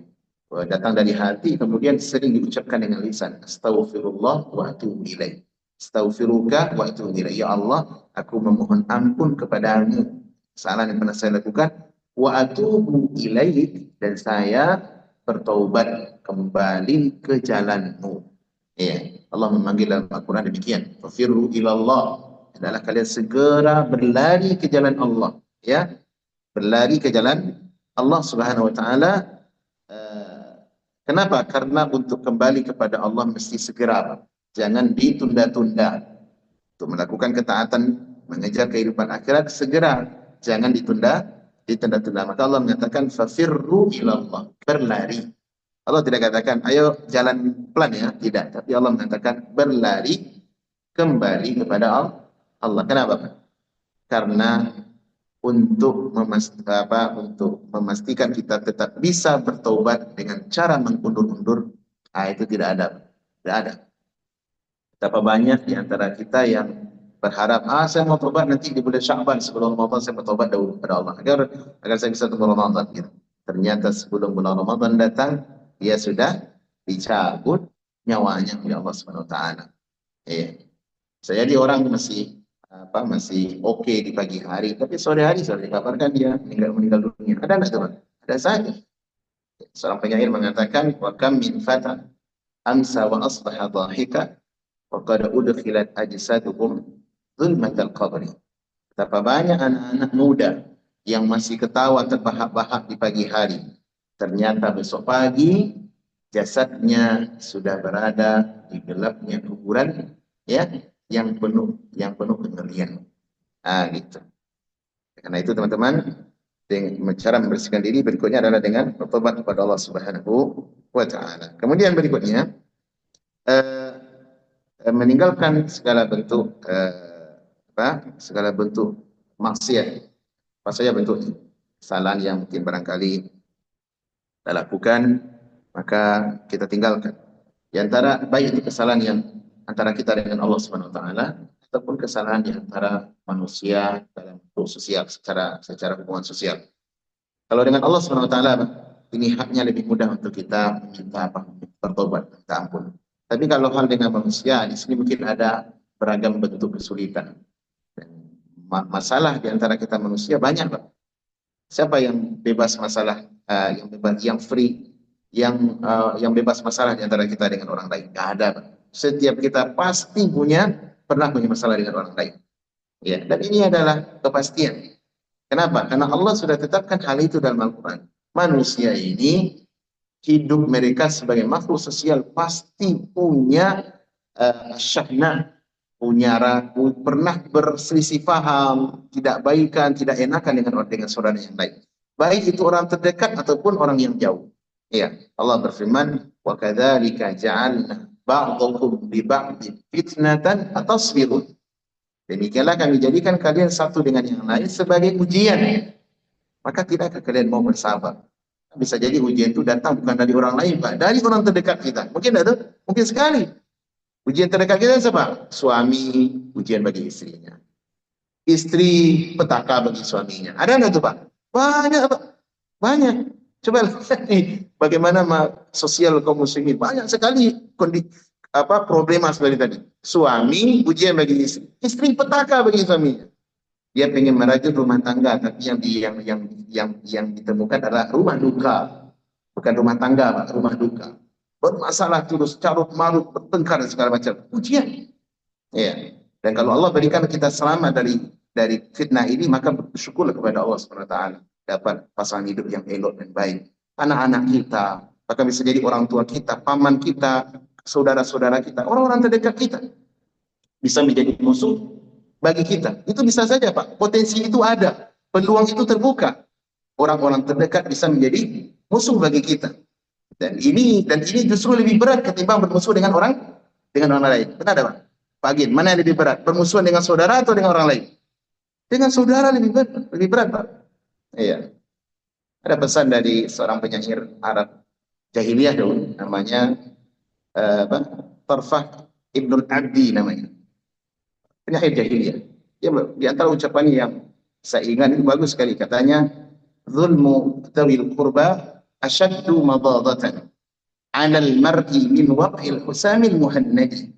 Datang dari hati, kemudian sering diucapkan dengan lisan. Astaghfirullah wa atubu ilaih. Astaghfiruka wa atubu ilaih. Ya Allah, aku memohon ampun kepadamu kesalahan yang pernah saya lakukan. Wa atubu ilaih, dan saya bertaubat kembali ke jalanmu. Ya, Allah memanggil dalam Al-Quran demikian. Fafirru ilallah, adalah kalian segera berlari ke jalan Allah. Ya, berlari ke jalan Allah Subhanahu wa taala. Kenapa? Karena untuk kembali kepada Allah mesti segera, jangan ditunda-tunda. Untuk melakukan ketaatan, mengejar kehidupan akhirat, segera, jangan ditunda-tunda. Maka Allah mengatakan fafirru ilallah, berlari. Allah tidak katakan ayo jalan pelan ya, tidak. Tapi Allah mengatakan berlari kembali kepada Allah. Kenapa? Karena untuk memastikan kita tetap bisa bertobat dengan cara mengundur-undur, itu tidak ada. Tidak ada. Betapa banyak di antara kita yang berharap, saya mau tobat nanti di bulan Sya'ban, sebelum Ramadan saya bertobat dahulu kepada Allah agar saya bisa tunggu Ramadan gitu. Ternyata sebelum bulan Ramadan datang, dia sudah dicabut nyawanya oleh Allah Subhanahu wa taala. Ya. Saya di orang masih oke di pagi hari, tapi sore hari sudah dikabarkan dia meninggal dunia. Ada enggak teman? Ada saja. Seorang penyair mengatakan, wa kam min fata amsa wa asbaha dhahika wa qad udkhilat ajsaduhum zulmatal qabri. Betapa banyak anak-anak muda yang masih ketawa terbahak-bahak di pagi hari, ternyata besok pagi jasadnya sudah berada di gelapnya kuburan, ya, yang penuh kengerian. Gitu. Karena itu teman-teman, cara membersihkan diri berikutnya adalah dengan bertobat kepada Allah Subhanahu wa taala. Kemudian berikutnya meninggalkan segala bentuk maksiat. Apa saja bentuk kesalahan yang mungkin barangkali kita lakukan, maka kita tinggalkan. Di antara baik itu kesalahan yang antara kita dengan Allah Subhanahu wa taala, ataupun kesalahan di antara manusia dalam bentuk sosial, secara hubungan sosial. Kalau dengan Allah Subhanahu wa taala, ini haknya lebih mudah untuk kita minta bertobat, minta ampun. Tapi kalau hal dengan manusia, di sini mungkin ada beragam bentuk kesulitan. Masalah di antara kita manusia banyak, Pak. Siapa yang bebas masalah, yang free, yang bebas masalah di antara kita dengan orang lain? Tidak ada, Pak. Setiap kita pasti pernah punya masalah dengan orang lain. Ya, dan ini adalah kepastian. Kenapa? Karena Allah sudah tetapkan hal itu dalam Al-Quran. Manusia ini hidup mereka sebagai makhluk sosial pasti punya syahna, pernah berselisih paham, tidak baikan, tidak enakan dengan saudara yang lain. Baik itu orang terdekat ataupun orang yang jauh. Ya, Allah berfirman, wa kadzalika ja'alna ba'dakum bi ba'din fitnatan atasbirun. Demikianlah kami jadikan kalian satu dengan yang lain sebagai ujian. Maka tidakkah kalian mau bersabar? Bisa jadi ujian itu datang bukan dari orang lain, Pak, dari orang terdekat kita. Mungkin ada, mungkin sekali. Ujian terdekat kita siapa? Suami, ujian bagi istrinya. Istri, petaka bagi suaminya. Ada nggak tuh, Pak? Banyak, Pak. Banyak. Coba lihat nih, bagaimana sosial kaum muslimin. Banyak sekali problema seperti tadi. Suami, ujian bagi istri. Istri, petaka bagi suaminya. Dia pengen merajut rumah tangga, tapi yang ditemukan adalah rumah duka. Bukan rumah tangga, Pak, rumah duka. Bermasalah terus, carut marut, bertengkar dan segala macam. Ujian. Ya. Dan kalau Allah berikan kita selamat dari fitnah ini, maka bersyukurlah kepada Allah Subhanahu wa taala. dapat pasangan hidup yang elok dan baik. Anak-anak kita, bahkan bisa jadi orang tua kita, paman kita, saudara-saudara kita, orang-orang terdekat kita bisa menjadi musuh bagi kita. Itu bisa saja, Pak. Potensi itu ada. Peluang itu terbuka. Orang-orang terdekat bisa menjadi musuh bagi kita. Dan ini justru lebih berat ketimbang bermusuh dengan orang lain. Benar, Pak? Pak Agin, mana yang lebih berat? Bermusuhan dengan saudara atau dengan orang lain? Dengan saudara lebih berat, Pak. Iya. Ada pesan dari seorang penyair Arab jahiliyah dulu, namanya apa? Tarfah Ibnul Abdi namanya. Penyair jahiliyah. Dia di antara ucapan yang saya ingat itu bagus sekali, katanya, "Zulmu dzawil qurba asyaddu madadatan 'alal mar'i min waq'il husamil muhannadi."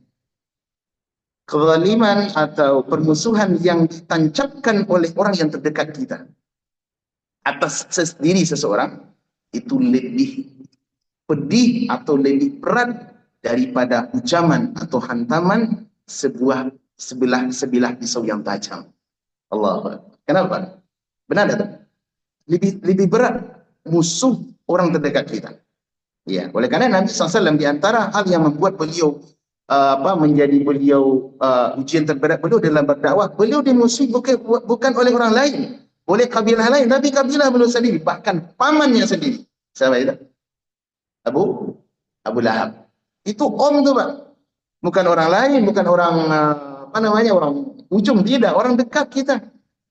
Kezaliman atau permusuhan yang ditancapkan oleh orang yang terdekat kita atas diri seseorang itu lebih pedih atau lebih berat daripada ucaman atau hantaman sebilah pisau yang tajam. Allah. Kenapa? Benar tak? Lebih berat musuh orang terdekat kita. Ya, oleh karena Nabi SAW di antara hal yang membuat beliau menjadi beliau ujian terberat beliau dalam berdakwah, beliau dimusuhi bukan oleh orang lain, oleh kabilah lain, tapi kabilah beliau sendiri, bahkan pamannya sendiri. Siapa itu? Abu Lahab. Itu om tuh, Pak. Bukan orang lain, bukan orang orang ujung, tidak, orang dekat kita.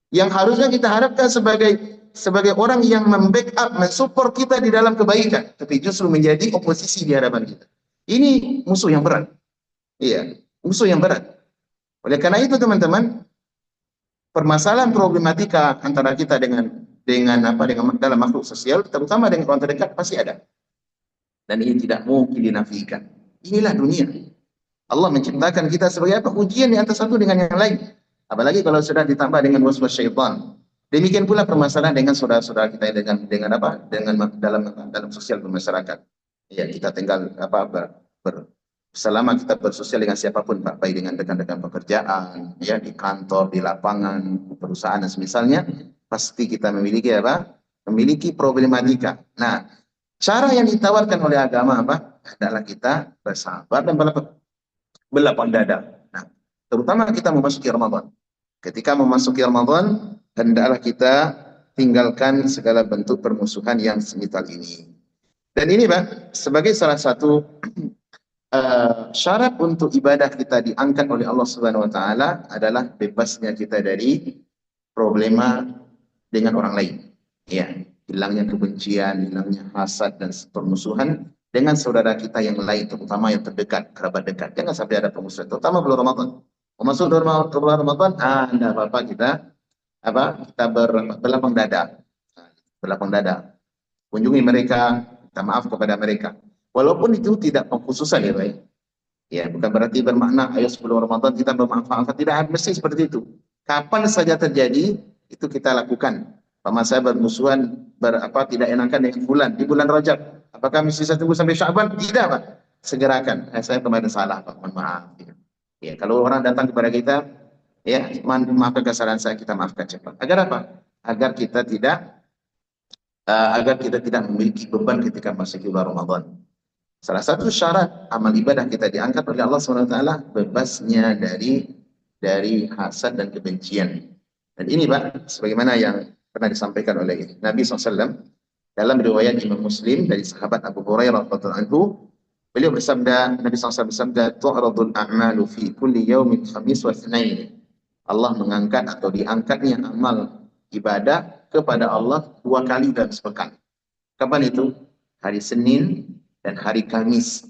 Yang harusnya kita harapkan sebagai orang yang membackup, mensupport kita di dalam kebaikan, tapi justru menjadi oposisi di hadapan kita. Ini musuh yang berat. Iya, musuh yang berat. Oleh karena itu, teman-teman, permasalahan problematika antara kita dengan dalam makhluk sosial, terutama dengan orang terdekat, pasti ada. Dan ini tidak mungkin dinafikan. Inilah dunia. Allah menciptakan kita sebagai apa? Ujian di atas satu dengan yang lain. Apalagi kalau sudah ditambah dengan waswas syaitan. Demikian pula permasalahan dengan saudara-saudara kita dengan dalam sosial bermasyarakat. Ya, kita tinggal selama kita bersosial dengan siapapun, Pak, baik dengan rekan-rekan pekerjaan, ya, di kantor, di lapangan, perusahaan dan semisalnya, pasti kita memiliki memiliki problematika. Nah, cara yang ditawarkan oleh agama adalah kita bersabar dan berlapang dada. Nah, terutama kita memasuki Ramadan. Ketika memasuki Ramadan, hendaklah kita tinggalkan segala bentuk permusuhan yang semisal ini. Dan ini, Pak, sebagai salah satu syarat untuk ibadah kita diangkat oleh Allah Subhanahu wa taala adalah bebasnya kita dari problema dengan orang lain. Ya, hilangnya kebencian, hilangnya hasad dan permusuhan dengan saudara kita yang lain, terutama yang terdekat, kerabat dekat. Jangan sampai ada permusuhan, terutama bulan Ramadan. Masuk bulan Ramadan, enggak apa-apa kita berlapang dada. Berlapang dada. Kunjungi mereka, minta maaf kepada mereka. Walaupun itu tidak pengkhususan, ya, Pak. Ya, bukan berarti bermakna ayo sebelum Ramadan kita bermanfaat. Tidak mesti seperti itu. Kapan saja terjadi, itu kita lakukan. Paman saya bermusuhan, tidak enakan dengan bulan di bulan Rajab. Apakah mesti saya tunggu sampai Sya'ban? Tidak, Pak. Segerakan. Saya kemarin salah, Pak. Mohon maaf. Ya, kalau orang datang kepada kita, ya, maafkan kesalahan saya, kita maafkan cepat. Agar apa? Agar kita tidak memiliki beban ketika masuk bulan Ramadan. Salah satu syarat amal ibadah kita diangkat oleh Allah SWT, bebasnya dari hasad dan kebencian. Dan ini, Pak, sebagaimana yang pernah disampaikan oleh Nabi SAW dalam riwayat Imam Muslim dari sahabat Abu Hurairah radhiyallahu anhu, beliau bersabda, Nabi SAW bersabda, "Tu'radul a'malu fi kulli yaumin khamis wa itsnain." Allah mengangkat atau diangkatnya amal ibadah kepada Allah 2 kali dalam sepekan. Kapan itu? Hari Senin dan hari Kamis.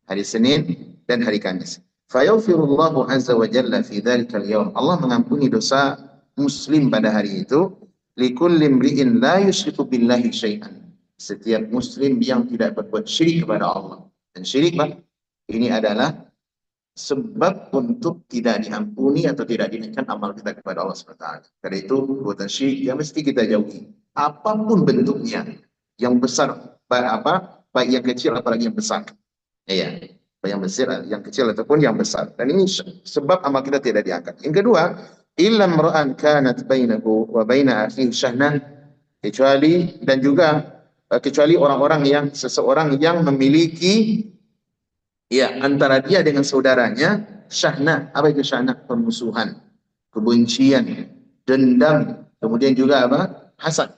Hari Senin dan hari Kamis. Fayaghfirullahu azza wa jalla fi dzalikal yaum. Allah mengampuni dosa muslim pada hari itu. Likulli imri'in la yusyriku billahi syai'an. Setiap muslim yang tidak berbuat syirik kepada Allah. Dan syirik, Pak, ini adalah sebab untuk tidak diampuni atau tidak dinaikkan amal kita kepada Allah SWT. Karena itu, perbuatan syirik yang mesti kita jauhi. Apapun bentuknya, yang besar, baik yang kecil apalagi yang besar. Ya, baik yang besar, yang kecil ataupun yang besar. Dan ini sebab amal kita tidak diangkat. Yang kedua, illam ra'an kanat bainahu wa baina akhihi syahnan kecuali orang-orang yang seseorang yang memiliki ya antara dia dengan saudaranya syahna. Apa itu syahna? Permusuhan, kebencian, dendam, kemudian juga apa? Hasad.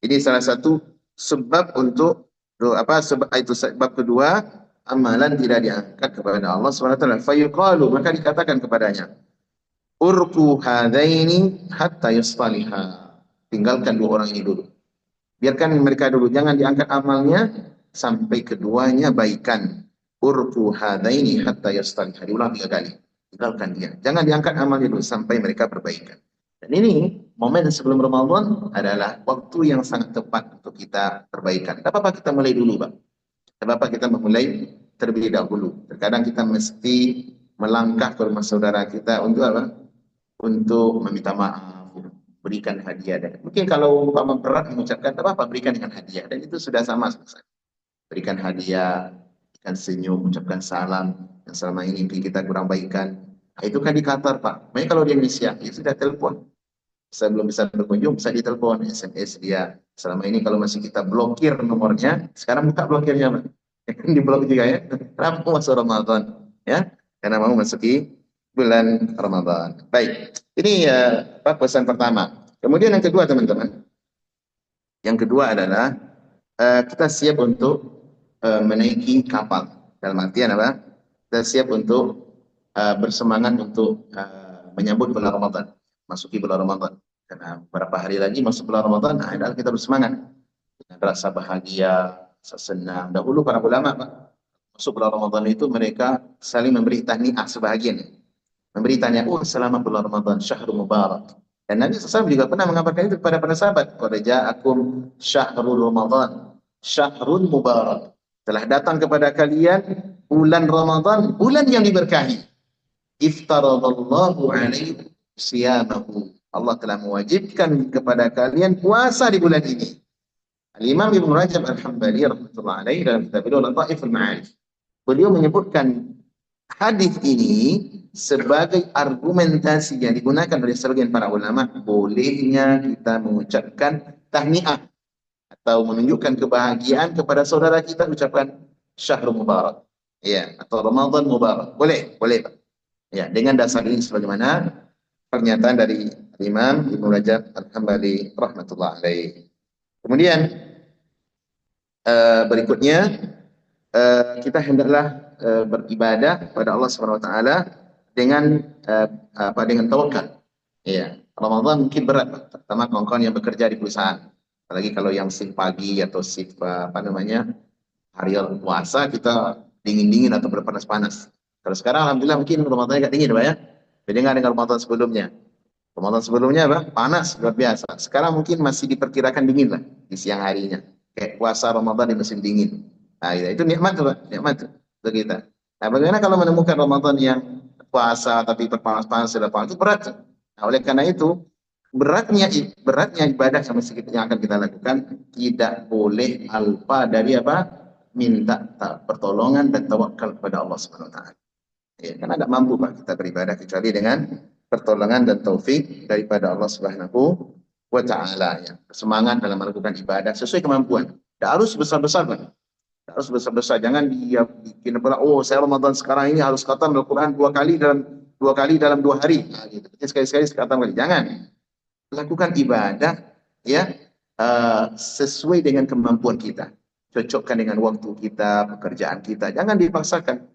Ini salah satu sebab untuk sebab itu sebab kedua amalan tidak diangkat kepada Allah Subhanahu wa taala. Fayuqalu, maka dikatakan kepadanya, urku hadaini hatta yusfaliha. Tinggalkan dua orang ini dulu. Biarkan mereka dulu, jangan diangkat amalnya sampai keduanya baikan. Urku hadaini hatta yusfaliha. Diulang 3 kali. Tinggalkan dia. Jangan diangkat amalnya dulu sampai mereka berbaikan. Dan ini momen sebelum Ramadan adalah waktu yang sangat tepat untuk kita perbaikan. Tak apa-apa kita mulai dulu, Pak. Tak apa-apa kita memulai terlebih dahulu. Terkadang kita mesti melangkah ke rumah saudara kita untuk apa? Untuk meminta maaf, berikan hadiah. Dan mungkin kalau umpama berat mengucapkan, tak apa-apa berikan dengan hadiah. Dan itu sudah sama selesai. Berikan hadiah, berikan senyum, ucapkan salam yang selama ini mungkin kita kurang baikan. Nah, itu kan di Qatar, Pak. Makanya kalau di Indonesia, ya sudah telepon. Saya belum bisa berkunjung, bisa ditelepon, SMS dia. Selama ini kalau masih kita blokir nomornya, sekarang buka blokirnya, Pak. Diblok juga ya. Kenapa masuk Ramadan? Ya, karena mau masuki bulan Ramadan. Baik, ini pesan pertama. Kemudian yang kedua, teman-teman. Yang kedua adalah kita siap untuk menaiki kapal. Dalam artian apa? Kita siap untuk bersemangat untuk menyambut bulan Ramadan, masuki bulan Ramadan. Karena beberapa hari lagi masuk bulan Ramadan, nah, adalah kita bersemangat dengan rasa bahagia, rasa senang. Dahulu para ulama, Pak, masuk bulan Ramadan itu mereka saling memberi tahniah sebahagian. Memberi tahniah, oh selamat bulan Ramadan, syahrul mubarak. Dan Nabi SAW juga pernah mengabarkan itu kepada para sahabat. Qad ja'akum syahrul Ramadan, syahrul mubarak. Telah datang kepada kalian bulan Ramadan, bulan yang diberkahi. Iftaradallahu alaikum siyamahu. Allah telah mewajibkan kepada kalian puasa di bulan ini. Al-Imam Ibn Rajab Al-Hambali rahmatullahi alaihi dalam kitab Lataiful Ma'arif, beliau menyebutkan hadis ini sebagai argumentasi yang digunakan oleh sebagian para ulama bolehnya kita mengucapkan tahniah atau menunjukkan kebahagiaan kepada saudara kita, ucapkan Syahrul Mubarak, ya, atau Ramadan Mubarak. Boleh, boleh, Pak. Ya, dengan dasar ini sebagaimana pernyataan dari Imam Ibnu Rajab Al-Hambali rahmatullah alaihi. Kemudian berikutnya kita hendaklah beribadah pada Allah Subhanahu wa taala dengan dengan tawakal. Ya, Ramadan mungkin berat, terutama kawan-kawan yang bekerja di perusahaan. Apalagi kalau yang shift pagi atau shift hari puasa, kita dingin-dingin atau berpanas-panas. Kalau sekarang alhamdulillah mungkin Ramadan agak dingin, Pak ya. Beda dengan Ramadan sebelumnya. Ramadan sebelumnya apa? Panas luar biasa. Sekarang mungkin masih diperkirakan dingin lah di siang harinya. Kayak puasa Ramadan di musim dingin. Nah, itu nikmat tuh, Pak. Nikmat tuh untuk kita. Nah, bagaimana kalau menemukan Ramadan yang puasa tapi berpanas-panas sudah panas, itu berat. Nah, oleh karena itu beratnya ibadah sama sedikit yang akan kita lakukan tidak boleh alpa dari apa? Minta pertolongan dan tawakal kepada Allah Subhanahu wa taala. Ya, karena tidak mampu, Pak, kita beribadah kecuali dengan pertolongan dan taufik daripada Allah Subhanahu wa taala, ya. Semangat dalam melakukan ibadah sesuai kemampuan. Tidak harus besar-besar, Pak. Tidak harus besar-besar. Jangan dia bikin apa, oh saya Ramadan sekarang ini harus khatam Al-Quran 2 kali dalam 2 hari. Nah, gitu. Sekali-sekali khatam kali. Jangan. Lakukan ibadah ya sesuai dengan kemampuan kita. Cocokkan dengan waktu kita, pekerjaan kita. Jangan dipaksakan.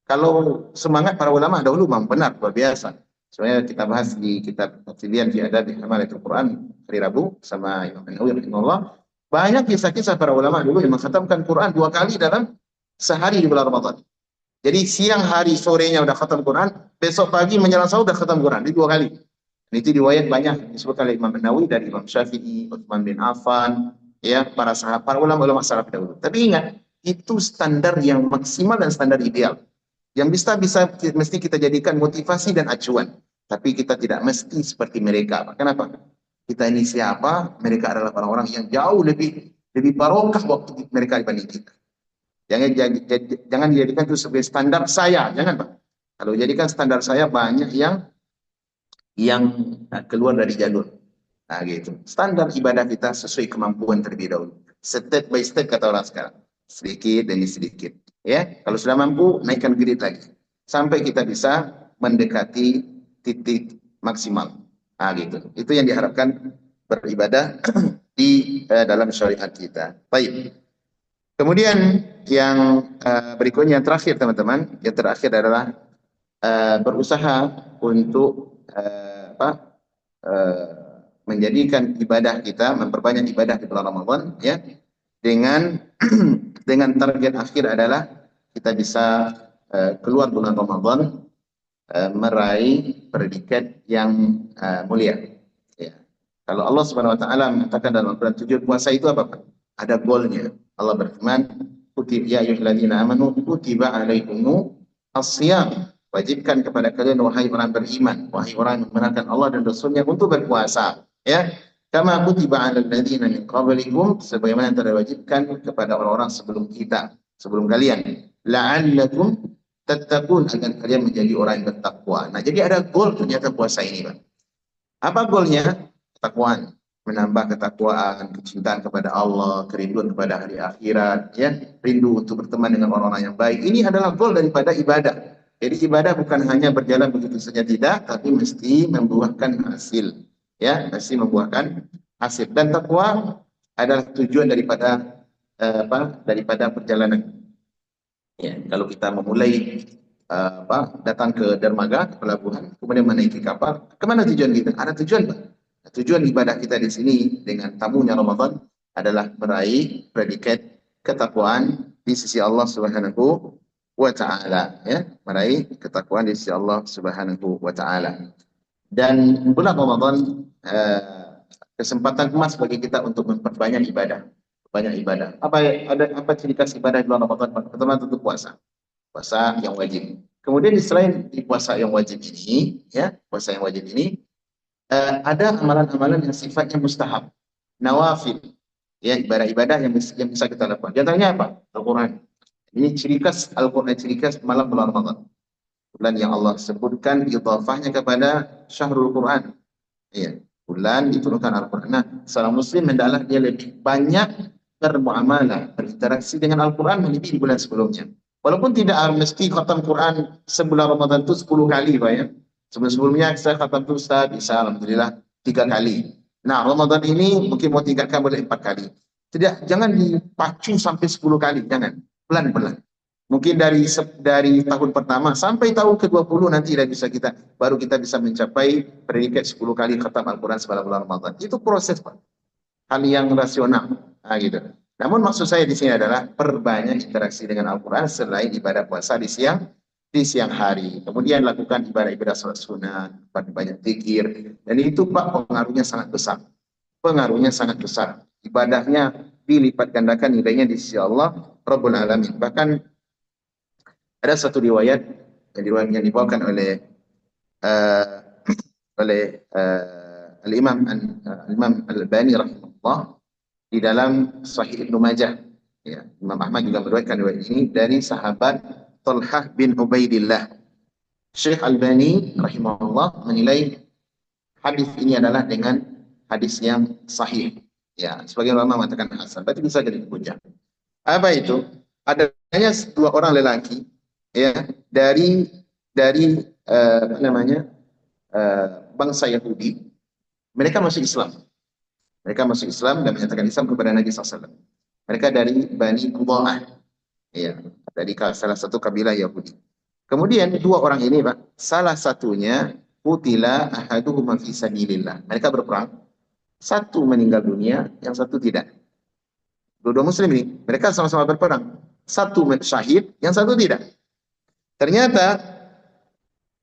Kalau semangat para ulama dahulu memang benar, luar biasa. Sebenarnya kita bahas di kitab Tafsiran fi Adab Hamalatul Quran hari Rabu sama Imam Nawawi rahimahullah. Banyak kisah-kisah para ulama dulu yang mengkhatamkan Quran 2 kali dalam sehari di bulan Ramadan. Jadi siang hari sorenya udah khatam Quran, besok pagi menjelang sahur udah khatam Quran, di 2 kali. Dan itu riwayat banyak disebutkan oleh Imam Nawawi dari Imam Syafi'i, Utsman bin Affan, ya, para sahabat, para ulama-ulama salaf dahulu. Tapi ingat, itu standar yang maksimal dan standar ideal. Yang mesti kita jadikan motivasi dan acuan. Tapi kita tidak mesti seperti mereka. Kenapa? Kita ini siapa? Mereka adalah orang-orang yang jauh lebih barokah waktu mereka dibanding kita. Jangan dijadikan itu sebagai standar saya. Jangan, Pak. Kalau jadikan standar saya, banyak yang keluar dari jalur. Nah, gitu. Standar ibadah kita sesuai kemampuan terlebih dahulu. Step by step kata orang sekarang. Sedikit demi sedikit. Ya, kalau sudah mampu, naikkan grid lagi. Sampai kita bisa mendekati titik maksimal. Nah, gitu. Itu yang diharapkan beribadah di dalam syariat kita. Baik. Kemudian yang berikutnya yang terakhir teman-teman, yang terakhir adalah berusaha untuk menjadikan ibadah kita, memperbanyak ibadah di bulan Ramadan, ya, dengan dengan target akhir adalah kita bisa keluar bulan Ramadan meraih predikat yang mulia. Ya. Kalau Allah Subhanahu Wa Taala mengatakan dalam Al-Quran, tujuan puasa itu apa Pak? Ada goalnya. Allah berfirman, ya ayyuhalladzina amanu kutiba alaikumu as-siyam. Wajibkan kepada kalian wahai orang beriman, wahai orang yang membenarkan Allah dan Rasulnya untuk berpuasa. Ya, kama kutiba alal ladzina min qablikum, sebagaimana yang telah diwajibkan kepada orang-orang sebelum kita, sebelum kalian. La'allakum tattaqun, agar kalian menjadi orang yang bertakwa. Nah, jadi ada goal ternyata puasa ini, Pak. Apa goalnya? Ketakwaan, menambah ketakwaan, kecintaan kepada Allah, kerinduan kepada hari akhirat, ya, rindu untuk berteman dengan orang-orang yang baik. Ini adalah goal daripada ibadah. Jadi ibadah bukan hanya berjalan begitu saja, tidak, tapi mesti membuahkan hasil, ya, mesti membuahkan hasil. Dan takwa adalah tujuan daripada daripada perjalanan. Ya, kalau kita memulai datang ke dermaga, ke pelabuhan, kemudian menaiki kapal, kemana tujuan kita? Ada tujuan, Pak. Tujuan ibadah kita di sini dengan tamunya Ramadan adalah meraih predikat ketakwaan di sisi Allah Subhanahu wa Ta'ala, ya, meraih ketakwaan di sisi Allah Subhanahu wa Ta'ala. Dan bulan Ramadan kesempatan emas bagi kita untuk memperbanyak ibadah, banyak ibadah. Apa ciri khas ibadah di bulan Ramadan? Pertama tentu puasa, puasa yang wajib. Kemudian selain di puasa yang wajib ini, ya, puasa yang wajib ini ada amalan-amalan yang sifatnya mustahab, nawafil, ya, ibadah-ibadah yang bisa kita lakukan. Di antaranya apa? Al-Quran. Ini ciri khas Al-Quran, ciri khas malam bulan Ramadan. Bulan yang Allah sebutkan idhafahnya kepada syahrul Quran. Ya, bulan diturunkan Al-Quran. Nah, seorang muslim hendaklah dia lebih banyak bermuamalah, berinteraksi dengan Al-Quran melebihi bulan sebelumnya. Walaupun tidak mesti khatam Quran sebulan Ramadan itu 10 kali, Pak, ya. Sebelum-sebelumnya saya khatam itu Ustaz, bisa alhamdulillah 3 kali. Nah, Ramadan ini mungkin mau tingkatkan boleh 4 kali. Tidak, jangan dipacu sampai 10 kali, jangan. Pelan-pelan. Mungkin dari tahun pertama sampai tahun ke-20 nanti baru kita bisa mencapai predikat 10 kali khatam Al-Quran setelah bulan Ramadan. Itu proses, Pak. Hal yang rasional. Nah, gitu. Namun maksud saya di sini adalah perbanyak interaksi dengan Al-Quran selain ibadah puasa di siang hari. Kemudian lakukan ibadah-ibadah salat sunat, banyak zikir. Dan itu, Pak, pengaruhnya sangat besar. Pengaruhnya sangat besar. Ibadahnya dilipat gandakan nilainya di sisi Allah Rabbul Alamin. Bahkan ada satu riwayat yang dibawakan oleh Al-Imam Al-Albani rahimahullah di dalam Sahih Ibnu Majah. Ya, Imam Ahmad juga meriwayatkan riwayat ini dari sahabat Talhah bin Ubaidillah. Syekh Al-Albani rahimahullah menilai hadis ini adalah dengan hadis yang sahih. Ya, sebagian ulama mengatakan hasan, berarti bisa jadi hujah. Apa itu? Adanya dua orang lelaki, ya, dari bangsa Yahudi. Mereka masuk Islam. Mereka masuk Islam dan menyatakan Islam kepada Nabi SAW. Mereka dari Bani Qudha'ah, ya, dari salah satu kabilah Yahudi. Kemudian dua orang ini, Pak, salah satunya qutila ahaduhuma fi sabilillah. Mereka berperang. Satu meninggal dunia, yang satu tidak. Dua-dua muslim ini, mereka sama-sama berperang. Satu syahid, yang satu tidak. Ternyata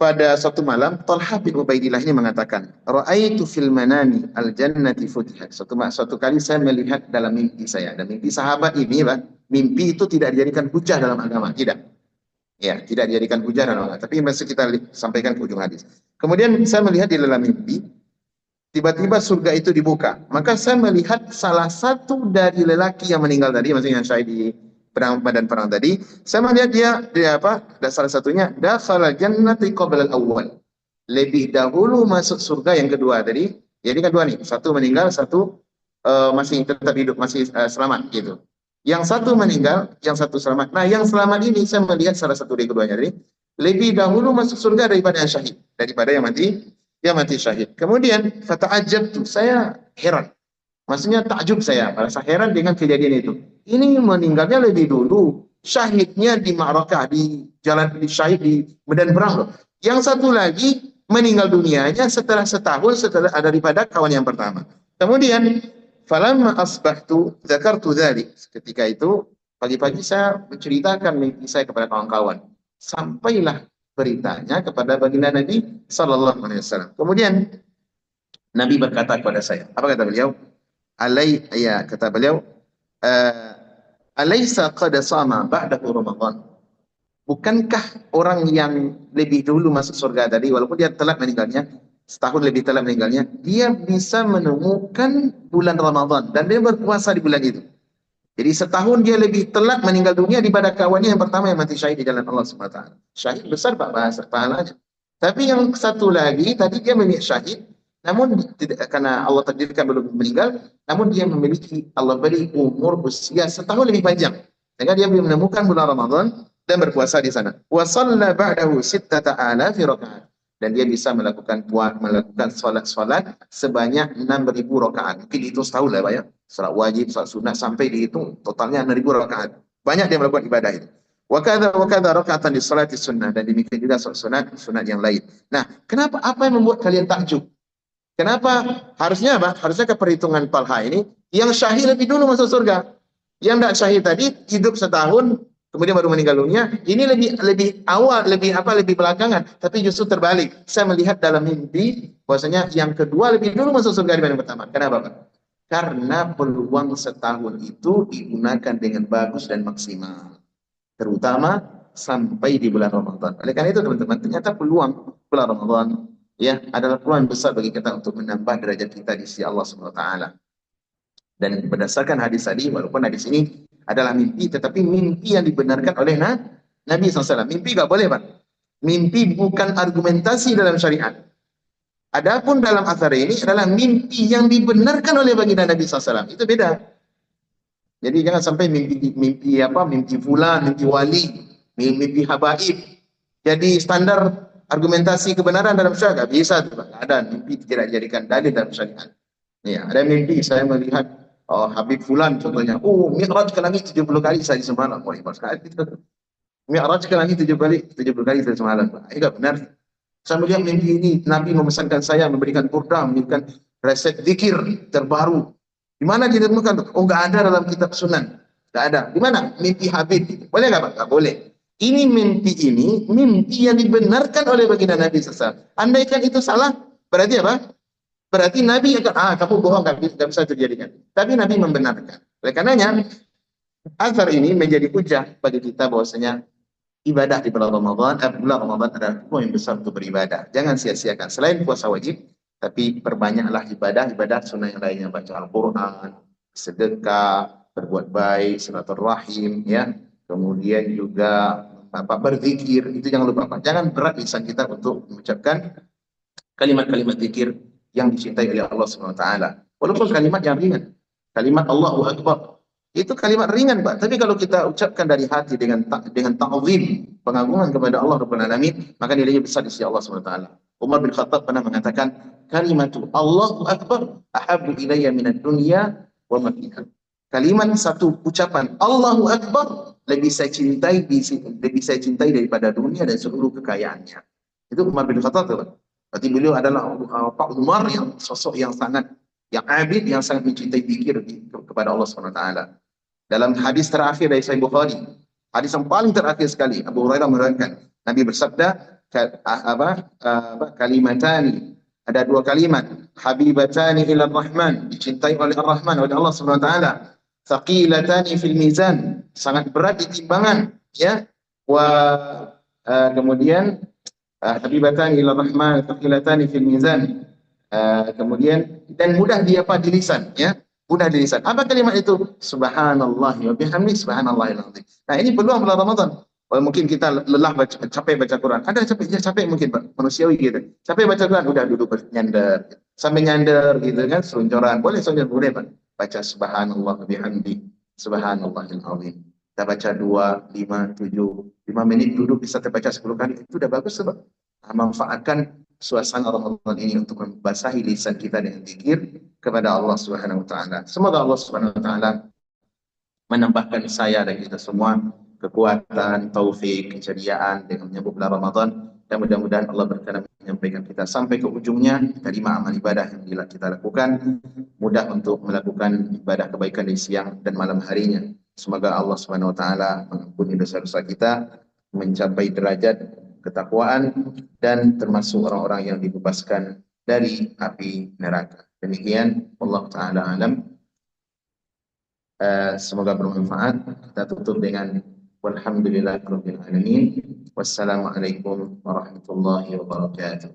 pada suatu malam, Talhah bin Ubaidillah ini mengatakan, Ra'aitu fil manami al-jannati futihat. Suatu kali saya melihat dalam mimpi saya. Dan mimpi sahabat ini, Pak, mimpi itu tidak dijadikan hujah dalam agama. Tidak. Ya, tidak dijadikan hujah dalam agama. Tapi masih kita sampaikan ke ujung hadis. Kemudian saya melihat di dalam mimpi, tiba-tiba surga itu dibuka. Maka saya melihat salah satu dari lelaki yang meninggal tadi, maksudnya yang syahid di badan perang tadi, saya melihat dia apa? Dan salah satunya dakhala jannati qabla al-awwal. Lebih dahulu masuk surga yang kedua tadi Jadi kan dua nih, satu meninggal, satu masih tetap hidup, masih selamat gitu. Yang satu meninggal, yang satu selamat. Nah, yang selamat ini saya melihat salah satu dari keduanya ini lebih dahulu masuk surga daripada yang syahid, daripada yang mati syahid. Kemudian fata'ajabtu, saya heran. Maksudnya takjub saya, merasa heran dengan kejadian itu. Ini meninggalnya lebih dulu, syahidnya di Ma'rakah, di jalan di syahid di medan perang loh. Yang satu lagi meninggal dunianya setelah setahun setelah daripada kawan yang pertama. Kemudian falamma asbahtu dzakartu dzalik. Ketika itu pagi-pagi saya menceritakan mimpi saya kepada kawan-kawan. Sampailah beritanya kepada baginda Nabi sallallahu alaihi wasallam. Kemudian Nabi berkata kepada saya, apa kata beliau? Kata beliau, uh, alaysa qad sama ba'dahu Ramadan. Bukankah orang yang lebih dulu masuk surga tadi, walaupun dia telat meninggalnya, setahun lebih telat meninggalnya, dia bisa menemukan bulan Ramadan dan dia berpuasa di bulan itu. Jadi setahun dia lebih telat meninggal dunia daripada kawannya yang pertama yang mati syahid di jalan Allah SWT. Syahid besar Pak bahasa pahalanya. Tapi yang satu lagi tadi dia memiliki syahid, namun tidak, karena Allah takdirkan belum meninggal, namun dia memiliki Allah beri umur usia setahun lebih panjang. Sehingga dia belum menemukan bulan Ramadan dan berpuasa di sana. Wa shalla ba'dahu 6,000 rakaat. Dan dia bisa melakukan salat sebanyak 6.000 rakaat. Mungkin itu setahun lah Pak ya. Salat wajib, salat sunat sampai dihitung totalnya 6.000 rakaat. Banyak dia melakukan ibadah itu. Wa kadza rakaatan di salati sunnah, dan demikian juga salat sunat yang lain. Nah, kenapa, apa yang membuat kalian takjub? Kenapa? Harusnya apa? Harusnya ke perhitungan palha ini yang syahid lebih dulu masuk surga. Yang tidak syahid tadi hidup setahun kemudian baru meninggal dunia. Ini lebih awal, lebih belakangan. Tapi justru terbalik. Saya melihat dalam mimpi bahwasanya yang kedua lebih dulu masuk surga dibanding yang pertama. Kenapa, Pak? Karena peluang setahun itu digunakan dengan bagus dan maksimal. Terutama sampai di bulan Ramadan. Oleh karena itu teman-teman, ternyata peluang bulan Ramadan ya adalah peluang besar bagi kita untuk menambah derajat kita di sisi Allah Subhanahu wa taala. Dan berdasarkan hadis tadi, walaupun hadis ini adalah mimpi, tetapi mimpi yang dibenarkan oleh Nabi SAW. Mimpi gak boleh, Pak. Mimpi bukan argumentasi dalam syariat. Adapun dalam asar ini adalah mimpi yang dibenarkan oleh baginda Nabi SAW. Itu beda. Jadi jangan sampai mimpi fulan, mimpi wali, mimpi habaib. Jadi standar argumentasi kebenaran dalam syariat bisa, Pak. Ada mimpi tidak dijadikan dalil dalam syariat. Ya, ada mimpi saya melihat Habib Fulan contohnya, Mi'raj ke langit 70 kali saya semalam. Hebat sekali. Mi'raj ke langit 70 kali saya semalam. Itu benar. Saya melihat mimpi ini, Nabi memesankan saya memberikan burdah, memberikan resep zikir terbaru. Di mana ditemukan? Enggak ada dalam kitab Sunan. Enggak ada. Di mana? Mimpi Habib. Boleh enggak, Pak? Enggak boleh. Ini mimpi yang dibenarkan oleh baginda Nabi SAW. Andaikan itu salah, berarti apa? Berarti Nabi akan, kamu bohong, nggak bisa terjadikan. Tapi Nabi membenarkan. Oleh karenanya, asar ini menjadi hujah bagi kita bahwasanya ibadah di bulan Ramadan adalah poin besar untuk beribadah. Jangan sia-siakan. Selain puasa wajib, tapi perbanyaklah ibadah sunnah yang lainnya. Baca Al-Quran, sedekah, berbuat baik, silaturahim, ya. Kemudian juga berzikir. Itu jangan lupa. Jangan berat lisan kita untuk mengucapkan kalimat-kalimat zikir yang dicintai oleh Allah Subhanahu wa taala. Walaupun kalimat yang ringan. Kalimat Allahu Akbar. Itu kalimat ringan, Pak. Tapi kalau kita ucapkan dari hati dengan ta'zim, pengagungan kepada Allah Rabbul Alamin, maka nilainya besar di sisi Allah Subhanahu wa taala. Umar bin Khattab pernah mengatakan, kalimatu Allahu Akbar ahabbu ilayya minad dunya wa ma fiha. Kalimat satu ucapan Allahu Akbar lebih saya cintai daripada dunia dan seluruh kekayaannya. Itu Umar bin Khattab, Pak. Berarti beliau adalah Pak Umar yang sosok yang abid, yang sangat mencintai zikir kepada Allah SWT. Dalam hadis terakhir dari Sahih Bukhari, hadis yang paling terakhir sekali, Abu Hurairah meriwayatkan, Nabi bersabda, kalimatani, ada dua kalimat, habibatani ila Rahman, dicintai oleh Ar-Rahman, oleh Allah SWT. Thaqilatani fil mizan, sangat berat di timbangan, ya. Kemudian habibatani ila Rahman, thaqilatani fil mizan. Kemudian dan mudah di lisan, ya. Mudah di lisan. Apa kalimat itu? Subhanallah wa bihamdi, subhanallahil azim. Nah, ini peluang bulan Ramadan. Mungkin kita lelah capek baca Quran. Ada capek mungkin, Pak, manusiawi gitu. Capek baca Quran, udah duduk bernyandar. sambil nyandar gitu kan, selonjoran. Boleh selonjoran, boleh Pak. Baca subhanallah bihamdi, subhanallahil azim. Kita baca 2, 5, 7, 5 menit duduk bisa terbaca 10 kali. Itu udah bagus Pak. Memanfaatkan suasana Ramadan ini untuk membasahi lisan kita dengan zikir kepada Allah Subhanahu wa taala. Semoga Allah Subhanahu wa taala menambahkan saya dan kita semua kekuatan, taufik, keceriaan dengan menyambut bulan Ramadan, dan mudah-mudahan Allah berkenan menyampaikan kita sampai ke ujungnya, terima amal ibadah yang bila kita lakukan, mudah untuk melakukan ibadah kebaikan di siang dan malam harinya. Semoga Allah Subhanahu wa taala mengampuni dosa-dosa kita, mencapai derajat ketakwaan, dan termasuk orang-orang yang dibebaskan dari api neraka. Demikian, Allah taala alam. Semoga bermanfaat. Kita tutup dengan walhamdulillahirabbil alamin. Wassalamualaikum warahmatullahi wabarakatuh.